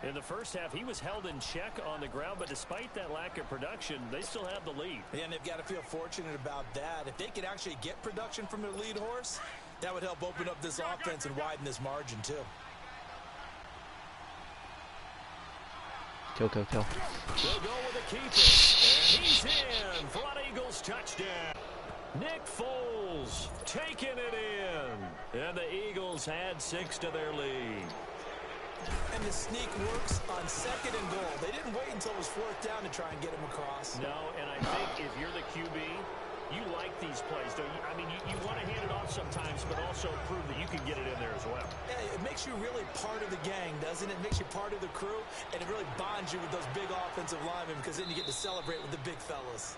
In the first half, he was held in check on the ground, but despite that lack of production, they still have the lead. And they've got to feel fortunate about that. If they could actually get production from their lead horse, that would help open up this offense and widen this margin, too. Kill. They'll go with a keeper. And he's in for an Eagles touchdown. Nick Foles taking it in. And the Eagles had 6 to their lead. And the sneak works on second and goal. They didn't wait until it was fourth down to try and get him across. No, and I think if you're the QB, you like these plays, don't you? I mean, you want to hand it off sometimes, but also prove that you can get it in there as well. Yeah, it makes you really part of the gang, doesn't it? It makes you part of the crew, and it really bonds you with those big offensive linemen because then you get to celebrate with the big fellas.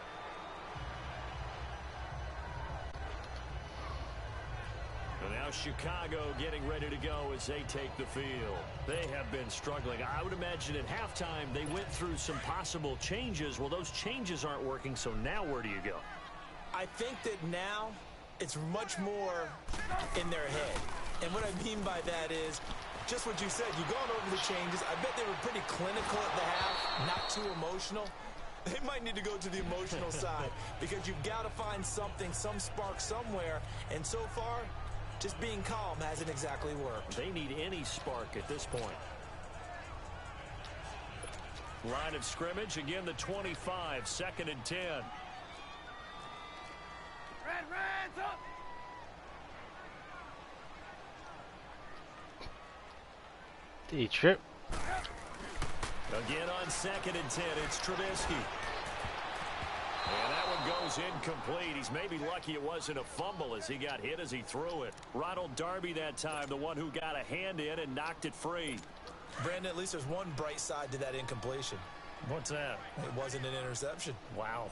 And now Chicago getting ready to go as they take the field. They have been struggling. I would imagine at halftime they went through some possible changes. Well, those changes aren't working, so now where do you go? I think that now it's much more in their head. And what I mean by that is just what you said. You've gone over the changes. I bet they were pretty clinical at the half, not too emotional. They might need to go to the emotional side because you've got to find something, some spark somewhere. And so far, just being calm hasn't exactly worked. They need any spark at this point. Line of scrimmage, again the 25, 2nd and 10. Reds up! D-trip. Again on 2nd and 10, it's Trubisky. And that one goes incomplete. He's maybe lucky it wasn't a fumble as he got hit as he threw it. Ronald Darby that time, the one who got a hand in and knocked it free. Brandon, at least there's one bright side to that incompletion. What's that? It wasn't an interception. Wow.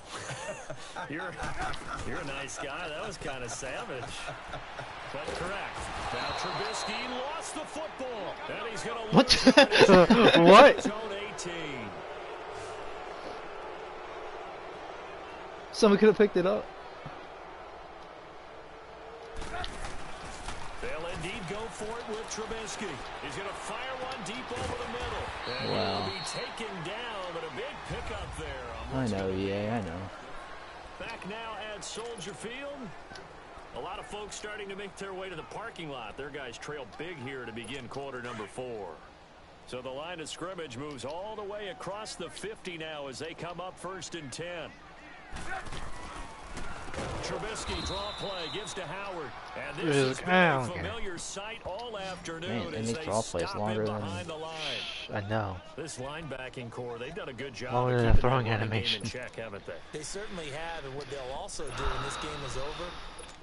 You're a nice guy. That was kind of savage. But correct. Now Trubisky lost the football. And he's going to lose it. What? Zone 18. Someone could have picked it up. They'll indeed go for it with Trubisky. He's going to fire one deep over the middle. And Wow. he'll be taken down, but a big pickup there. I know, yeah, I know. Back now at Soldier Field. A lot of folks starting to make their way to the parking lot. Their guys trail big here to begin quarter number 4. So the line of scrimmage moves all the way across the 50 now as they come up 1st and 10. Trubisky draw play, gives to Howard. And this has been a familiar sight all afternoon. Man, as these they draw plays stop longer him than- behind the line. I know. This linebacking core, they've done a good job Longer of than a keeping throwing that running game animation. in check, haven't they? They certainly have, and what they'll also do when this game is over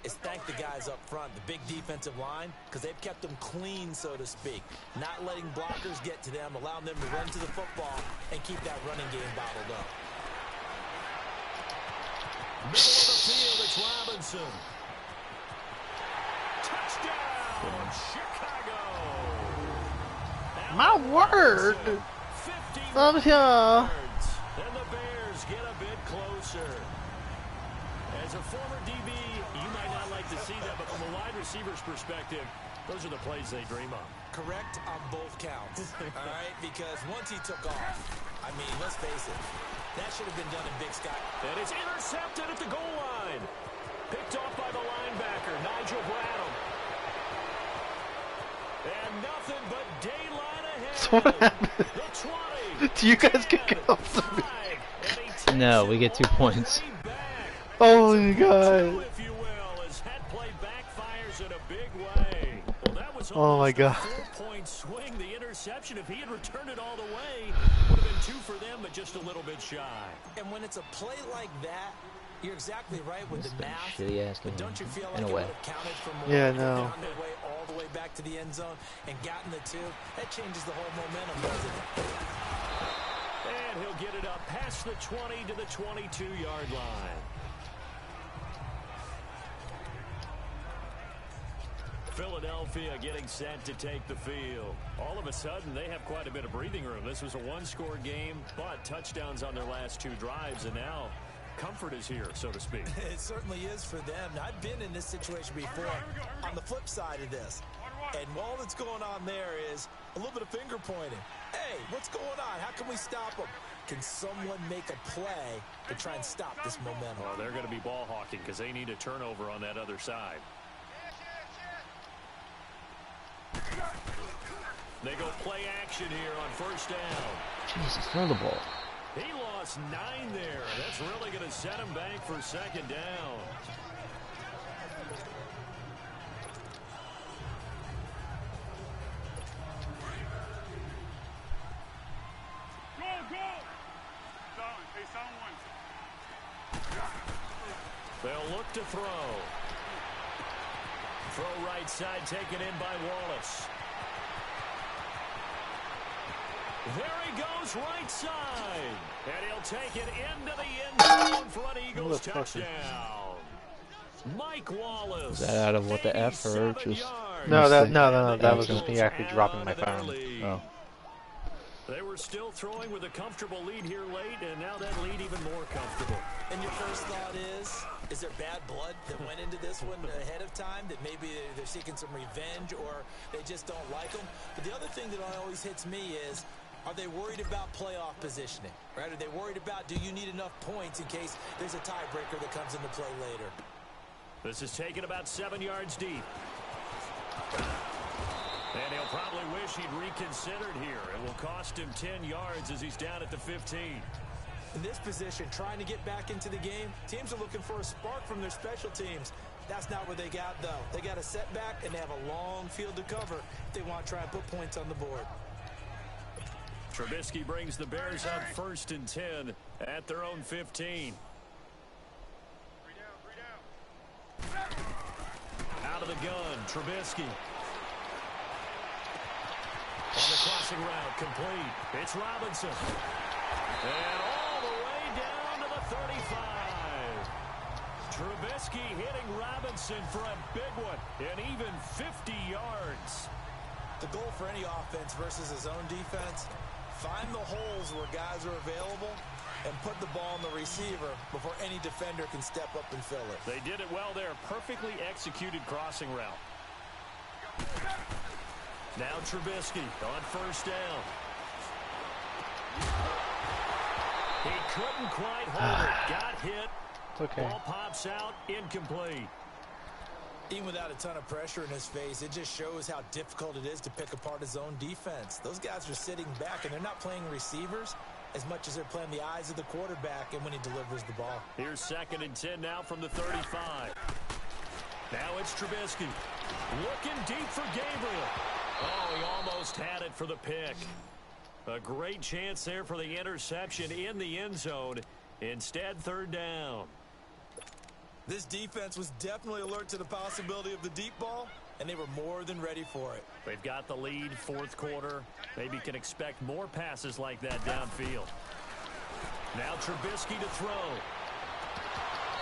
is thank the guys up front, the big defensive line, because they've kept them clean, so to speak. Not letting blockers get to them, allowing them to run to the football and keep that running game bottled up. Middle of the field, it's Robinson. Touchdown! My word! I'm here. And the Bears get a bit closer. As a former DB, you might not like to see that, but from a wide receiver's perspective, those are the plays they dream of. Correct on both counts, all right? Because once he took off, I mean, let's face it, that should have been done in Big Sky. And it's intercepted at the goal line. Picked off by the linebacker, Nigel Bradham. And nothing but daylight ahead. So what happened? The 20. Do you guys get off the... No, we get 2 points. Oh my god. If you will, as head play backfires in a big way. Well, that was Oh my god. a 4-point swing. The interception, if he had returned it all the way, would have been 2 for them, but just a little bit shy. And when it's a play like that, you're exactly right with This the is a math. shitty ass But game, don't you feel in like a it way. would have counted for more? Yeah, if no. they'd gone their way all the way back to the end zone and gotten the 2? That changes the whole momentum, doesn't it? And he'll get it up past the 20 to the 22-yard line. Philadelphia getting set to take the field. All of a sudden, they have quite a bit of breathing room. This was a one-score game, but touchdowns on their last 2 drives, and now comfort is here, so to speak. It certainly is for them. Now, I've been in this situation before on the flip side of this. And all that's going on there is a little bit of finger pointing. Hey, what's going on? How can we stop them? Can someone make a play to try and stop this momentum? Well, they're going to be ball hawking because they need a turnover on that other side. They go play action here on first down. Jesus, throw the ball. He lost 9 there. That's really going to set him back for second down. They'll look to throw. Throw right side taken in by Wallace. There he goes right side. And he'll take it into the end zone for an Eagles touchdown. Mike Wallace. Is that out of what the F or 87 just... yards. No, that was just me actually dropping my phone. Oh. They were still throwing with a comfortable lead here late, and now that lead even more comfortable. And your first thought is there bad blood that went into this one ahead of time, that maybe they're seeking some revenge or they just don't like them? But the other thing that always hits me is, are they worried about playoff positioning, right? Are they worried about, do you need enough points in case there's a tiebreaker that comes into play later? This is taken about 7 yards deep. And he'll probably wish he'd reconsidered here. It will cost him 10 yards as he's down at the 15. In this position, trying to get back into the game, teams are looking for a spark from their special teams. That's not what they got, though. They got a setback, and they have a long field to cover if they want to try and put points on the board. Trubisky brings the Bears up 1st and 10 at their own 15. Out of the gun, Trubisky. On the crossing route, complete. It's Robinson. And all the way down to the 35. Trubisky hitting Robinson for a big one, and even 50 yards. The goal for any offense versus his own defense, find the holes where guys are available and put the ball on the receiver before any defender can step up and fill it. They did it well there. Perfectly executed crossing route. Now Trubisky on first down. He couldn't quite hold it. Got hit. It's okay. Ball pops out. Incomplete. Even without a ton of pressure in his face, it just shows how difficult it is to pick apart his own defense. Those guys are sitting back, and they're not playing receivers as much as they're playing the eyes of the quarterback and when he delivers the ball. Here's 2nd and 10 now from the 35. Now it's Trubisky. Looking deep for Gabriel. Oh, he almost had it for the pick. A great chance there for the interception in the end zone. Instead, 3rd down. This defense was definitely alert to the possibility of the deep ball, and they were more than ready for it. They've got the lead, 4th quarter. Maybe can expect more passes like that downfield. Now Trubisky to throw.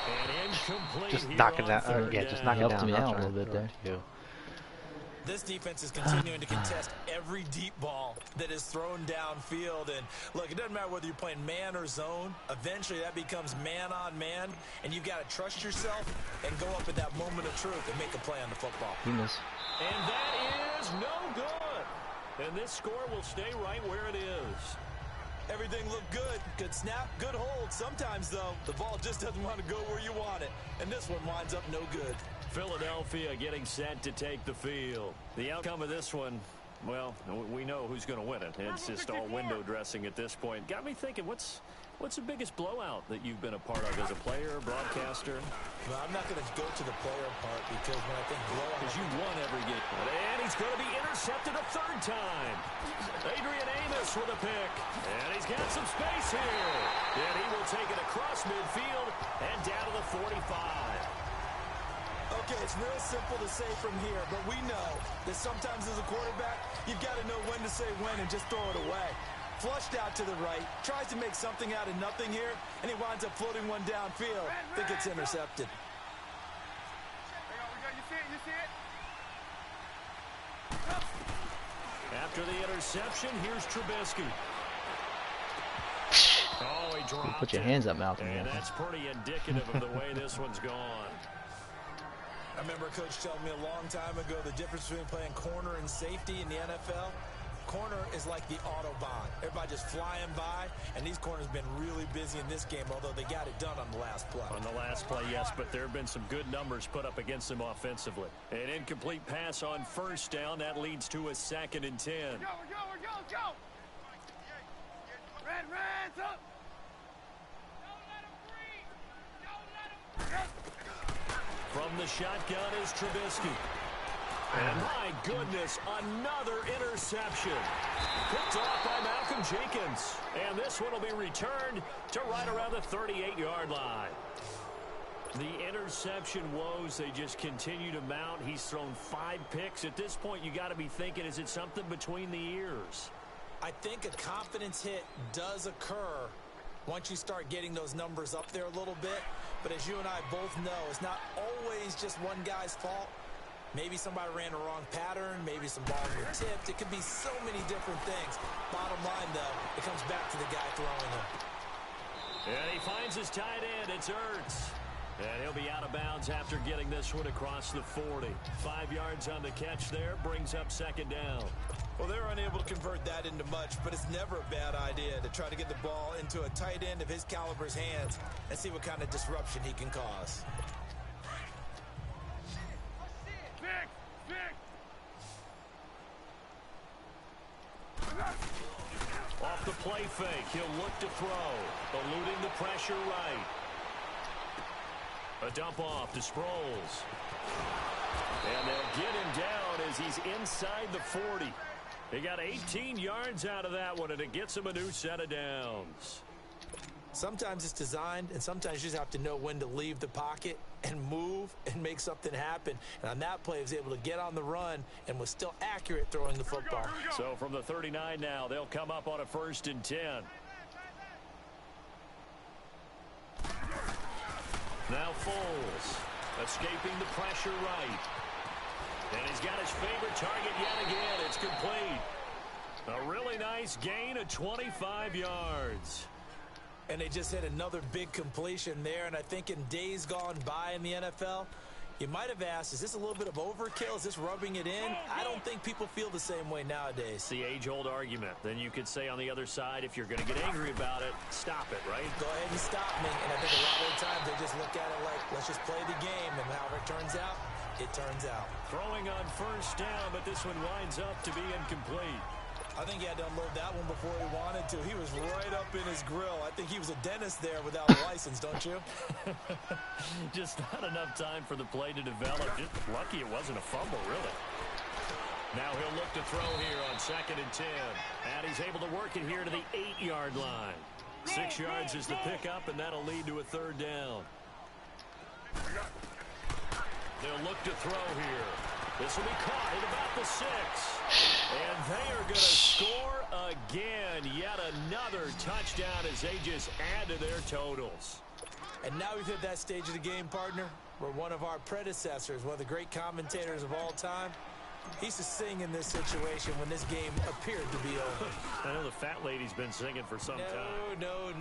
And incomplete. Just here knocking on that. 3rd Yeah, just down. knocking Helped down. me I'm out a sorry. little bit there. You. This defense is continuing to contest every deep ball that is thrown downfield. And look, it doesn't matter whether you're playing man or zone. Eventually, that becomes man on man, and you've got to trust yourself and go up at that moment of truth and make a play on the football. He missed. And that is no good. And this score will stay right where it is. Everything looked good. Good snap, good hold. Sometimes, though, the ball just doesn't want to go where you want it. And this one winds up no good. Philadelphia getting set to take the field. The outcome of this one, well, we know who's going to win it. It's just all window dressing at this point. Got me thinking, what's the biggest blowout that you've been a part of as a player, broadcaster? Well, I'm not going to go to the player part because when I think blowout... Because you won every game. And he's going to be intercepted a third time. Adrian Amos with a pick. And he's got some space here. And he will take it across midfield and down to the 45. Okay, it's real simple to say from here, but we know that sometimes as a quarterback, you've got to know when to say when and just throw it away. Flushed out to the right, tries to make something out of nothing here, and he winds up floating one downfield. I think it's intercepted. After the interception, here's Trubisky. Oh, he dropped Put your hands up, Malcolm. And that's pretty indicative of the way this one's gone. I remember a coach telling me a long time ago the difference between playing corner and safety in the NFL. Corner is like the Autobahn. Everybody just flying by, and these corners have been really busy in this game, although they got it done on the last play. On the last play, yes, but there have been some good numbers put up against them offensively. An incomplete pass on first down. That leads to a 2nd and 10. Go! Reds up! Don't let him breathe! From the shotgun is Trubisky. And my goodness, another interception. Picked off by Malcolm Jenkins. And this one will be returned to right around the 38-yard line. The interception woes, they just continue to mount. He's thrown 5 picks. At this point, you got to be thinking, is it something between the ears? I think a confidence hit does occur once you start getting those numbers up there a little bit. But as you and I both know, it's not always just one guy's fault. Maybe somebody ran the wrong pattern. Maybe some balls were tipped. It could be so many different things. Bottom line, though, it comes back to the guy throwing them. And he finds his tight end. It's Ertz. And he'll be out of bounds after getting this one across the 40. 5 yards on the catch there. Brings up 2nd down. Well, they're unable to convert that into much, but it's never a bad idea to try to get the ball into a tight end of his caliber's hands and see what kind of disruption he can cause. Off the play fake, he'll look to throw, eluding the pressure right. A dump off to Sproles. And they'll get him down as he's inside the 40. They got 18 yards out of that one, and it gets him a new set of downs. Sometimes it's designed, and sometimes you just have to know when to leave the pocket and move and make something happen. And on that play, he was able to get on the run and was still accurate throwing the football. So from the 39 now, they'll come up on a 1st and 10. Now Foles, escaping the pressure right. And he's got his favorite target yet again. It's complete. A really nice gain of 25 yards. And they just hit another big completion there. And I think in days gone by in the NFL, you might have asked, is this a little bit of overkill? Is this rubbing it in? I don't think people feel the same way nowadays. It's the age-old argument. Then you could say on the other side, if you're going to get angry about it, stop it, right? Go ahead and stop me. And I think a lot of the times they just look at it like, let's just play the game. And however it turns out, it turns out. Throwing on 1st down, but this one winds up to be incomplete. I think he had to unload that one before he wanted to. He was right up in his grill. I think he was a dentist there without a license, don't you? Just not enough time for the play to develop. Just lucky it wasn't a fumble, really. Now he'll look to throw here on 2nd and 10. And he's able to work it here to the 8-yard line. 6 yards is the pickup, and that'll lead to a 3rd down. They'll look to throw here. This will be caught at about the 6. And they are going to score again. Yet another touchdown as they just add to their totals. And now we've hit that stage of the game, partner, where one of our predecessors, one of the great commentators of all time, He's to sing in this situation when this game appeared to be over. I know the fat lady's been singing for some time. No,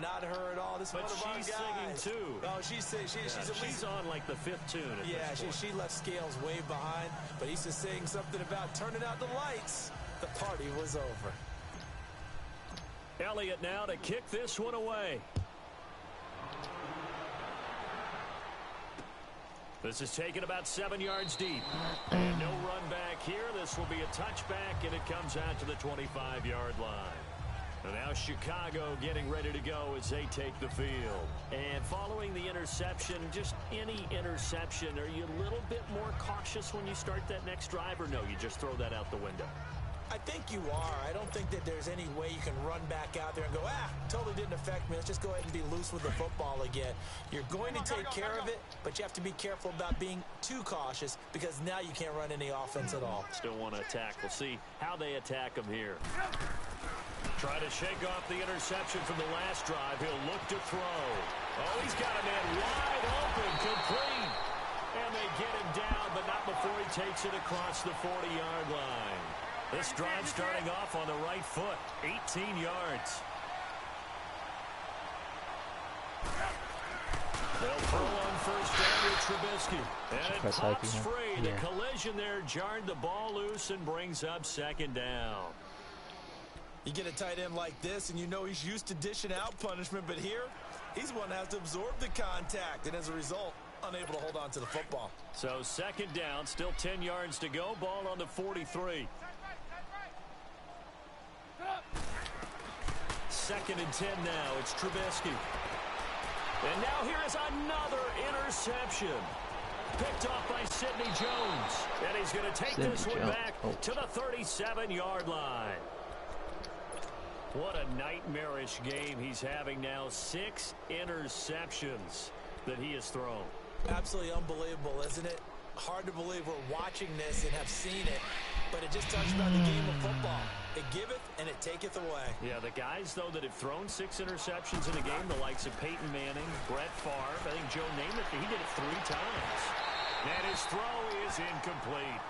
not her at all. This But one of our she's guys. singing too. Oh, she's at least on like the 5th tune. At Yeah, this point. she left Scales way behind, but he's just saying something about turning out the lights. The party was over. Elliott now to kick this one away. This is taken about 7 yards deep. And no run back here. This will be a touchback, and it comes out to the 25-yard line. And now Chicago getting ready to go as they take the field. And following the interception, just any interception, are you a little bit more cautious when you start that next drive, or no, you just throw that out the window? I think you are. I don't think that there's any way you can run back out there and go, totally didn't affect me. Let's just go ahead and be loose with the football again. You're going to take care of it, but you have to be careful about being too cautious because now you can't run any offense at all. Still want to attack. We'll see how they attack them here. Try to shake off the interception from the last drive. He'll look to throw. Oh, he's got a man wide open, complete. And they get him down, but not before he takes it across the 40-yard line. This drive starting off on the right foot, 18 yards. They'll throw on first down with Trubisky. And it pops free. The collision there jarred the ball loose and brings up second down. You get a tight end like this, and you know he's used to dishing out punishment, but here, he's one that has to absorb the contact, and as a result, unable to hold on to the football. So second down, still 10 yards to go. Ball on the 43. Second and 10 now. It's Trubisky. And now here is another interception. Picked off by Sidney Jones. And he's going to take this one back to the 37-yard line. What a nightmarish game he's having now. 6 interceptions that he has thrown. Absolutely unbelievable, isn't it? Hard to believe we're watching this and have seen it, but it just talks about the game of football. It giveth and it taketh away. Yeah, the guys, though, that have thrown 6 interceptions in a game, the likes of Peyton Manning, Brett Favre, I think Joe Namath, he did it 3 times. And his throw is incomplete.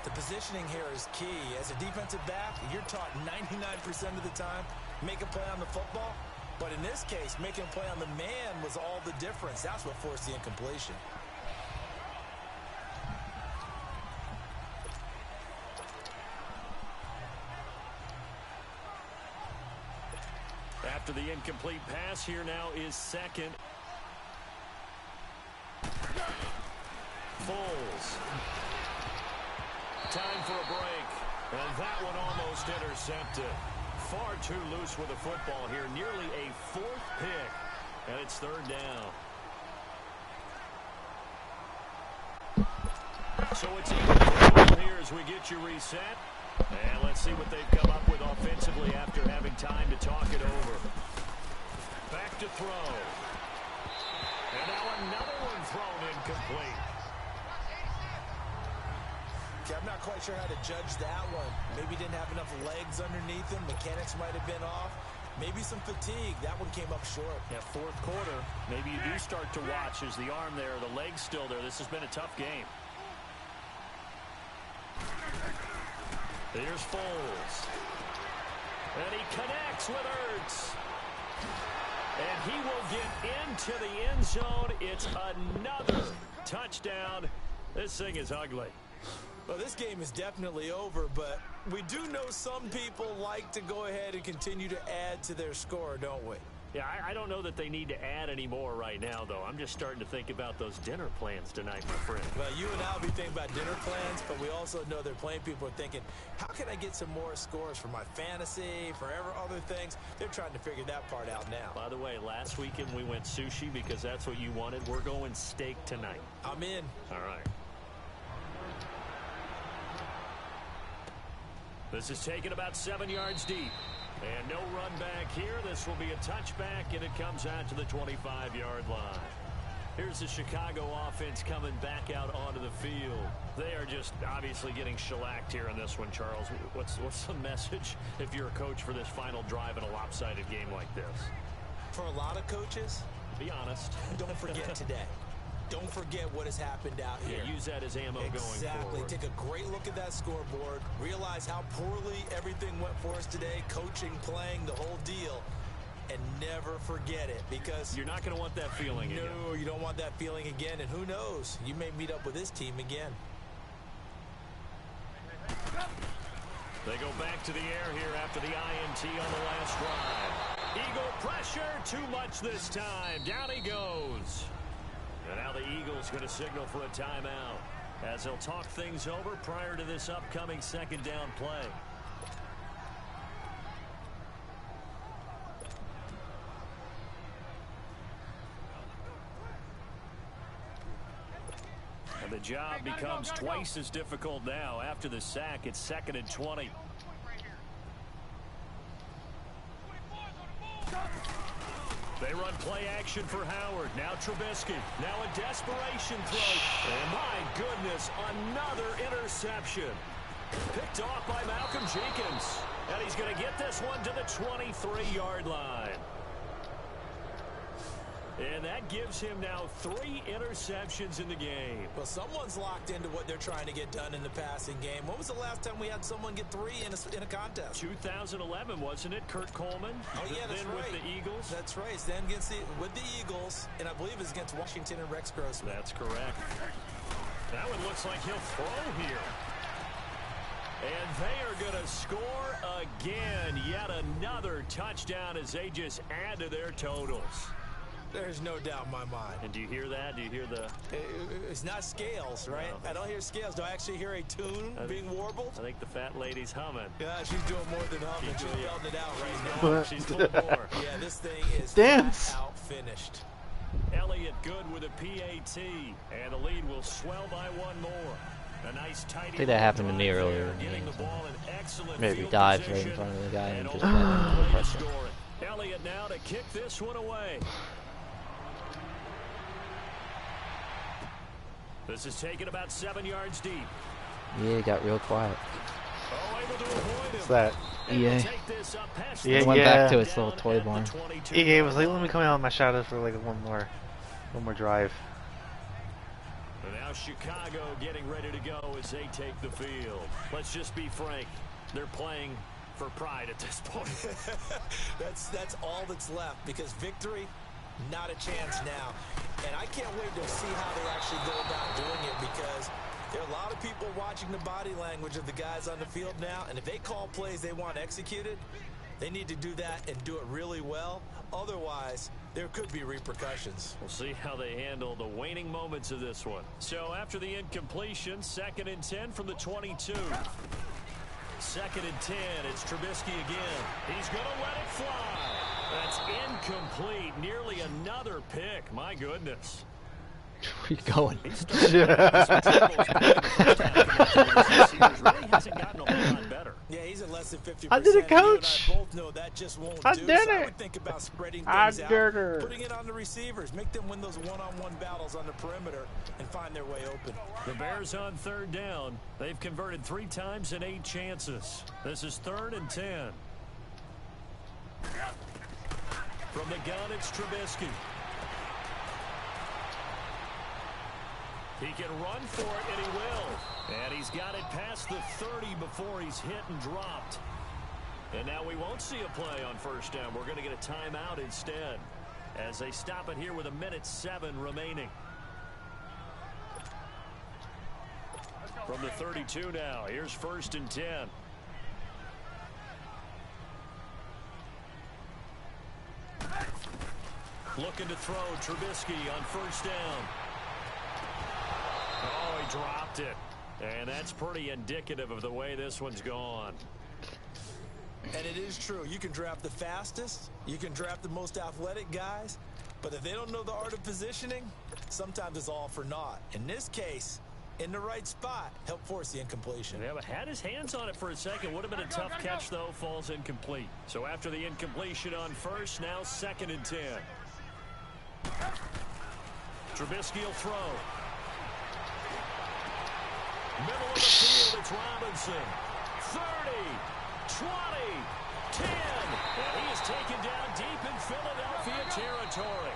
The positioning here is key. As a defensive back, you're taught 99% of the time, make a play on the football. But in this case, making a play on the man was all the difference. That's what forced the incompletion. After the incomplete pass, here now is second. Foles. Time for a break. And that one almost intercepted. Far too loose with the football here. Nearly a 4th pick. And it's third down. So it's even here as we get you reset. And let's see what they've come up with offensively after having time to talk it over. Back to throw. And now another one thrown incomplete. Okay, I'm not quite sure how to judge that one. Maybe didn't have enough legs underneath him. Mechanics might have been off. Maybe some fatigue. That one came up short. Yeah, 4th quarter. Maybe you do start to watch as the arm there, the leg's still there. This has been a tough game. Here's Foles. And he connects with Ertz. And he will get into the end zone. It's another touchdown. This thing is ugly. Well, this game is definitely over, but we do know some people like to go ahead and continue to add to their score, don't we? Yeah, I don't know that they need to add any more right now, though. I'm just starting to think about those dinner plans tonight, my friend. Well, you and I will be thinking about dinner plans, but we also know there are plenty of people are thinking, how can I get some more scores for my fantasy, for other things? They're trying to figure that part out now. By the way, last weekend we went sushi because that's what you wanted. We're going steak tonight. I'm in. All right. This is taken about 7 yards deep. And no run back here. This will be a touchback, and it comes out to the 25-yard line. Here's the Chicago offense coming back out onto the field. They are just obviously getting shellacked here in this one, Charles. What's the message if you're a coach for this final drive in a lopsided game like this? For a lot of coaches, be honest. don't forget today. don't forget what has happened out here. Yeah, use that as ammo going forward. Exactly. Take a great look at that scoreboard. Realize how poorly everything went for us today. Coaching, playing, the whole deal. And never forget it, because you're not going to want that feeling again. No, you don't want that feeling again. And who knows? You may meet up with this team again. They go back to the air here after the INT on the last drive. Eagle pressure, too much this time. Down he goes. And now the Eagles going to signal for a timeout as they'll talk things over prior to this upcoming second down play. And the job becomes twice as difficult now. After the sack, it's 2nd and 20. They run play action for Howard. Now Trubisky. Now a desperation throw. And my goodness, another interception. Picked off by Malcolm Jenkins. And he's going to get this one to the 23-yard line. And that gives him now 3 interceptions in the game. Well, someone's locked into what they're trying to get done in the passing game. When was the last time we had someone get 3 in a contest? 2011, wasn't it? Kurt Coleman? Oh, yeah, that's then right. with the Eagles? That's right. Then with the Eagles, and I believe it's against Washington and Rex Grossman. That's correct. Now it looks like he'll throw here. And they are going to score again. Yet another touchdown as they just add to their totals. There's no doubt in my mind. And do you hear that? Do you hear the... It's not scales, right? No. I don't hear scales. Do I actually hear a tune being warbled? I think the fat lady's humming. Yeah, she's doing more than humming. She's belting it out right now. She's doing more. Yeah, this thing is Dance. out finished. Elliott good with a PAT. And the lead will swell by 1 more. A nice tight. I think that happened to me earlier in the game. Maybe dived right in front of the guy and just let him press it. Elliott now to kick this one away. This is taken about 7 yards deep. Yeah, it got real quiet. Oh, able to avoid him. What's that? EA. Yeah, went back to its little toy barn. EA was like, let me come out of my shadow for like one more drive. And now Chicago getting ready to go as they take the field. Let's just be frank. They're playing for pride at this point. That's all that's left, because victory, not a chance now. And I can't wait to see how they actually go about doing it, because there are a lot of people watching the body language of the guys on the field now, and if they call plays they want executed, they need to do that and do it really well. Otherwise, there could be repercussions. We'll see how they handle the waning moments of this one. So after the incompletion, 2nd and 10 from the 22. 2nd and 10, it's Trubisky again. He's going to let it fly. That's incomplete. Nearly another pick. My goodness. Where you going? Yeah, he's at less than 50%. I did it, Coach. You and I both know that just won't I do. did So I it. would think about spreading things out, it. putting it on the receivers, make them win those one-on-one battles on the perimeter and find their way open. The Bears on 3rd down. They've converted 3 times in 8 chances. This is 3rd and 10. From the gun, it's Trubisky. He can run for it, and he will. And he's got it past the 30 before he's hit and dropped. And now we won't see a play on 1st down. We're going to get a timeout instead, as they stop it here with 1:07 remaining. From the 32 now, here's 1st and 10. Looking to throw Trubisky on 1st down. Oh, he dropped it. And that's pretty indicative of the way this one's gone. And it is true. You can draft the fastest. You can draft the most athletic guys. But if they don't know the art of positioning, sometimes it's all for naught. In this case, in the right spot, help force the incompletion. Yeah, but had his hands on it for a second. Would have been a tough catch, though. Falls incomplete. So after the incompletion on 1st, now 2nd and 10. Trubisky will throw. Middle of the field, it's Robinson. 30, 20, 10. And he is taken down deep in Philadelphia territory.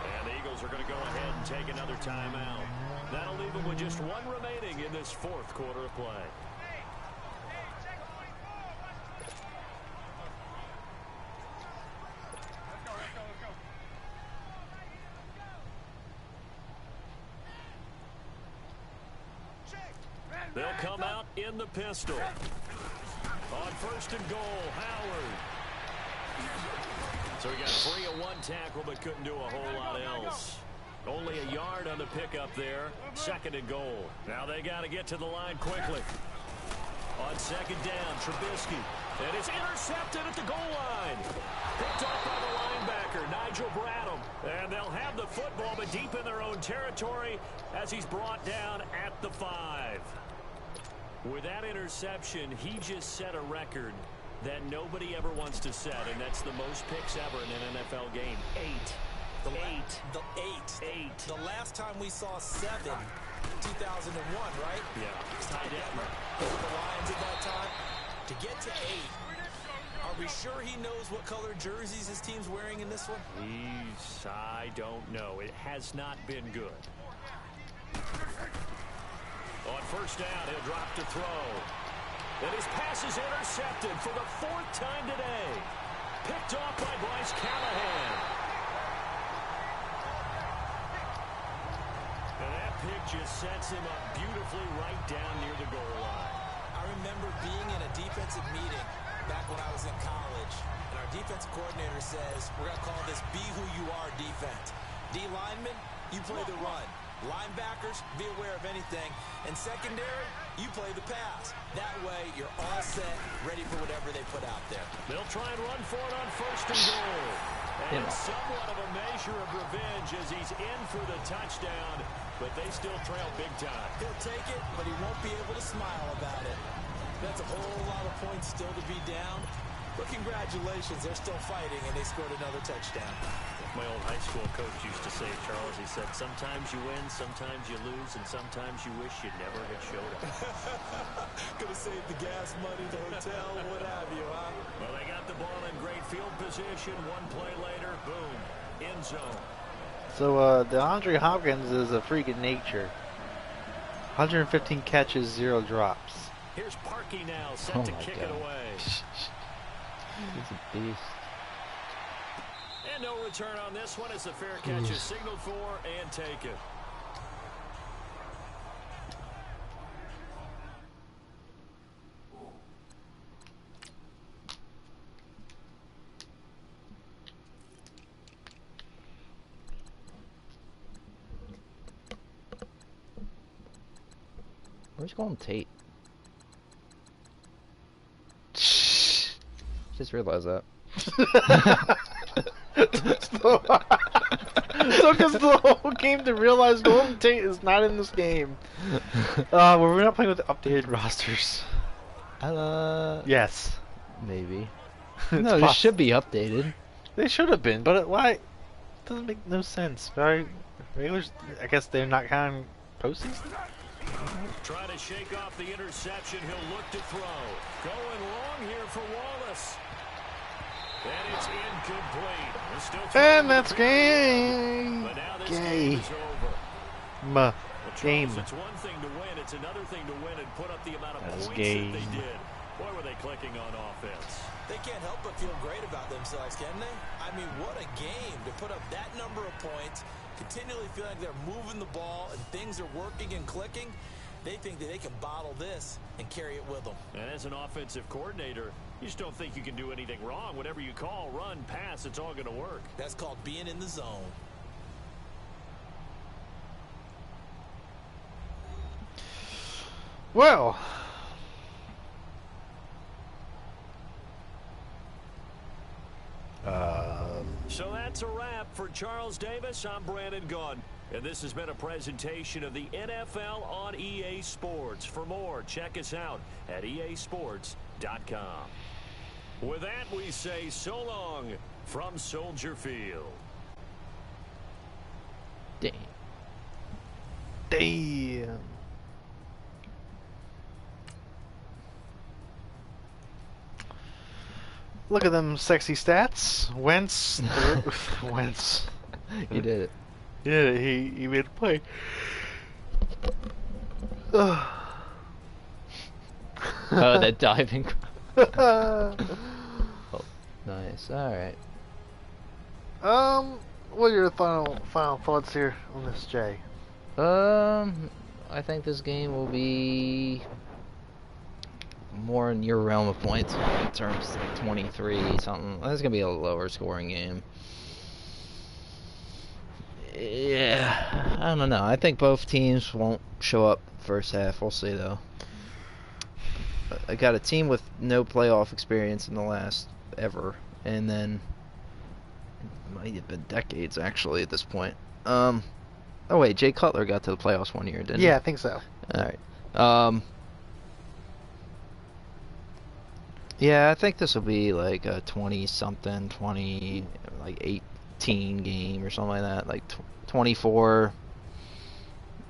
And the Eagles are going to go ahead and take another timeout. That'll leave them with just one remaining in this fourth quarter of play. They'll come out in the pistol. On first and goal, Howard. So he got 3 of 1 tackle, but couldn't do a whole lot else. Only a yard on the pickup there. Second and goal. Now they got to get to the line quickly. On second down, Trubisky. And it's intercepted at the goal line. Picked off by the linebacker, Nigel Bradham. And they'll have the football, but deep in their own territory as he's brought down at the 5. With that interception, he just set a record that nobody ever wants to set, and that's the most picks ever in an NFL game. 8. The last time we saw 7, 2001, right? Yeah. Ty Detmer. Over the Lions at that time. To get to 8, are we sure he knows what color jerseys his team's wearing in this one? I don't know. It has not been good. On first down, he'll drop to throw. And his pass is intercepted for the 4th time today. Picked off by Bryce Callahan. And that pick just sets him up beautifully right down near the goal line. I remember being in a defensive meeting back when I was in college, and our defensive coordinator says, we're going to call this Be Who You Are defense. D linemen, you play the run. Linebackers, be aware of anything. And secondary, you play the pass. That way, you're all set, ready for whatever they put out there. They'll try and run for it on first and goal. And it's somewhat of a measure of revenge as he's in for the touchdown, but they still trail big time. He'll take it, but he won't be able to smile about it. That's a whole lot of points still to be down. But congratulations, they're still fighting, and they scored another touchdown. My old high school coach used to say, Charles, he said, sometimes you win, sometimes you lose, and sometimes you wish you never had showed up. Could have saved the gas money, the hotel, what have you, huh? Well, they got the ball in great field position. One play later, boom, end zone. So, DeAndre Hopkins is a freak of nature. 115 catches, 0 drops. Here's Parkey now, set to kick it away. He's a beast. And no return on this one as the fair catch is signaled for and taken. Where's Golden Tate? Just realized that. Took us the whole game to realize Golden Tate is not in this game. We're not playing with the updated rosters. Yes. Maybe. No, this should be updated. They should have been, but why? It doesn't make no sense. Right? Regulars, I guess they're not counting postseason? Try to shake off the interception. He'll look to throw. Going long here for Wallace. And it's incomplete. Still and that's game. But now this game is over. Well, Charles, it's one thing to win. It's another thing to win and put up the amount of points that they did. Boy, were they clicking on offense. They can't help but feel great about themselves, can they? I mean, what a game to put up that number of points, continually feeling like they're moving the ball and things are working and clicking. They think that they can bottle this and carry it with them. And as an offensive coordinator, you just don't think you can do anything wrong. Whatever you call, run, pass, it's all going to work. That's called being in the zone. Well. So that's a wrap for Charles Davis. I'm Brandon Gunn. And this has been a presentation of the NFL on EA Sports. For more, check us out at easports.com. With that, we say so long from Soldier Field. Damn. Damn. Look at them sexy stats. Wentz. Wentz. You did it. Yeah, he made a play. Oh, Oh, that diving. Oh, nice. All right. What are your final thoughts here on this, Jay? I think this game will be more in your realm of points in terms of 23 something. It's gonna be a lower scoring game. Yeah, I don't know. I think both teams won't show up first half. We'll see though. I got a team with no playoff experience in the last ever, and then it might have been decades actually at this point. Oh wait, Jay Cutler got to the playoffs one year, didn't he? Yeah, I think so. All right. Yeah, I think this will be like a 20-something, 20, like 18 game or something like that, like 24,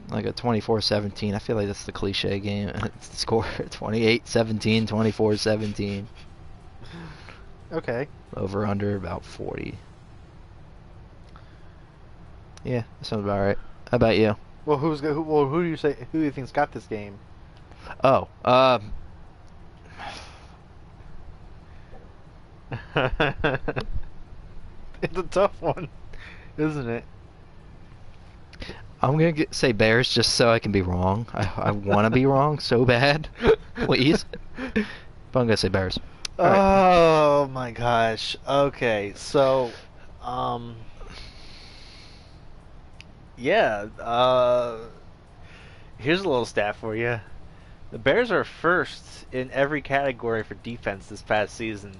like a 24-17. I feel like that's the cliche game. Score 28-17, 24-17. Okay. Over under about 40. Yeah, that sounds about right. How about you? Well, who do you say? Who do you think's got this game? Oh, It's a tough one, isn't it? I'm gonna say Bears just so I can be wrong. I want to be wrong so bad, please. But I'm gonna say Bears. All right. Oh my gosh. Okay, so, yeah. Here's a little stat for you. The Bears are first in every category for defense this past season.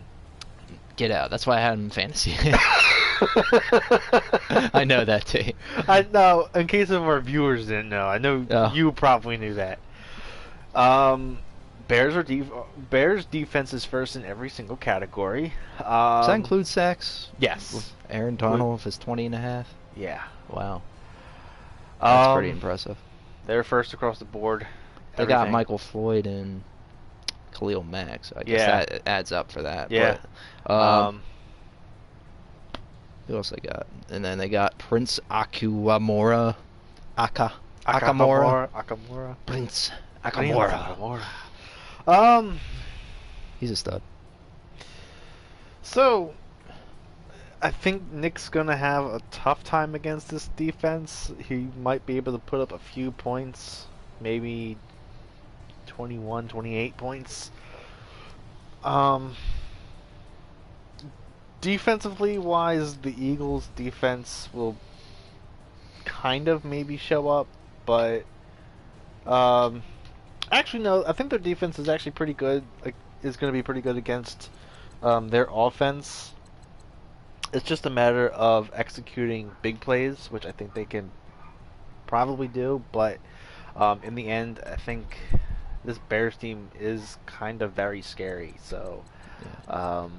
Get out. That's why I had him in fantasy. I know that team. I know. In case of our viewers didn't know, I know you probably knew that. Bears defense is first in every single category. Does that include sacks? Yes. With Aaron Donald with his 20.5. Yeah. Wow. That's pretty impressive. They're first across the board. They got Michael Floyd and Khalil Mack, so I guess that adds up for that. Yeah. But, who else they got? And then they got Prince Akamora. Akamora. Prince Akamora. He's a stud. So, I think Nick's gonna have a tough time against this defense. He might be able to put up a few points, maybe 21, 28 points. Defensively wise, the Eagles' defense will kind of maybe show up, but actually no, I think their defense is actually pretty good. Like, is going to be pretty good against their offense. It's just a matter of executing big plays, which I think they can probably do, but in the end, I think this Bears team is kind of very scary. So, and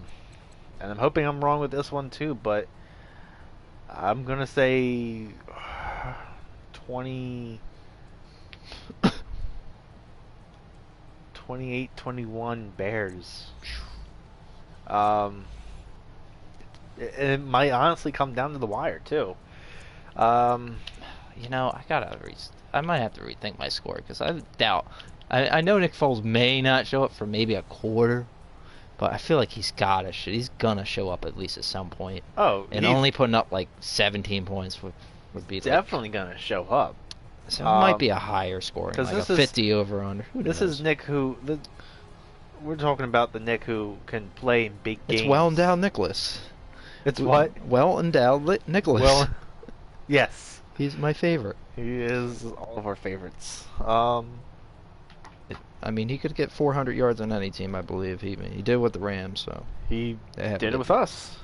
I'm hoping I'm wrong with this one too, but I'm gonna say 28-21 Bears. It might honestly come down to the wire too. You know, I might have to rethink my score because I doubt. I know Nick Foles may not show up for maybe a quarter, but I feel like he's gonna show up at least at some point. Oh, and only putting up like 17 points would be definitely gonna show up. So it might be a higher score, like a 50 over under. This is Nick we're talking about the Nick who can play in big games. It's well-endowed Nicholas. It's what? Well-endowed Nicholas. Well, yes. He's my favorite. He is all of our favorites. I mean, he could get 400 yards on any team, I believe. He did it with the Rams, so he did it with us.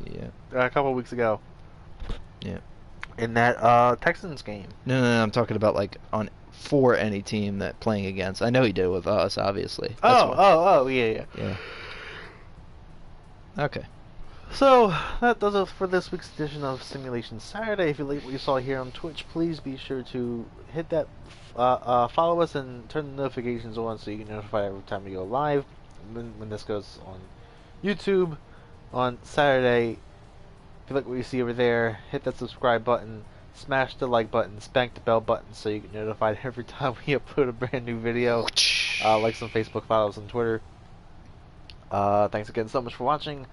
Yeah. A couple of weeks ago. Yeah. In that Texans game. No, I'm talking about like for any team that playing against. I know he did it with us, obviously. Yeah. Okay. So, that does it for this week's edition of Simulation Saturday. If you like what you saw here on Twitch, please be sure to hit that, follow us and turn the notifications on so you get notified every time we go live. When this goes on YouTube on Saturday, if you like what you see over there, hit that subscribe button Smash the like button, spank the bell button so you get notified every time we upload a brand new video. Like some Facebook, follow us on Twitter. Thanks again so much for watching.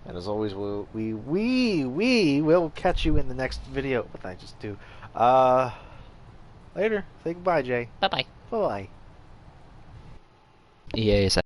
And as always, we will catch you in the next video. What did I just do? Later. Say goodbye, Jay. Bye-bye. Bye-bye. EA is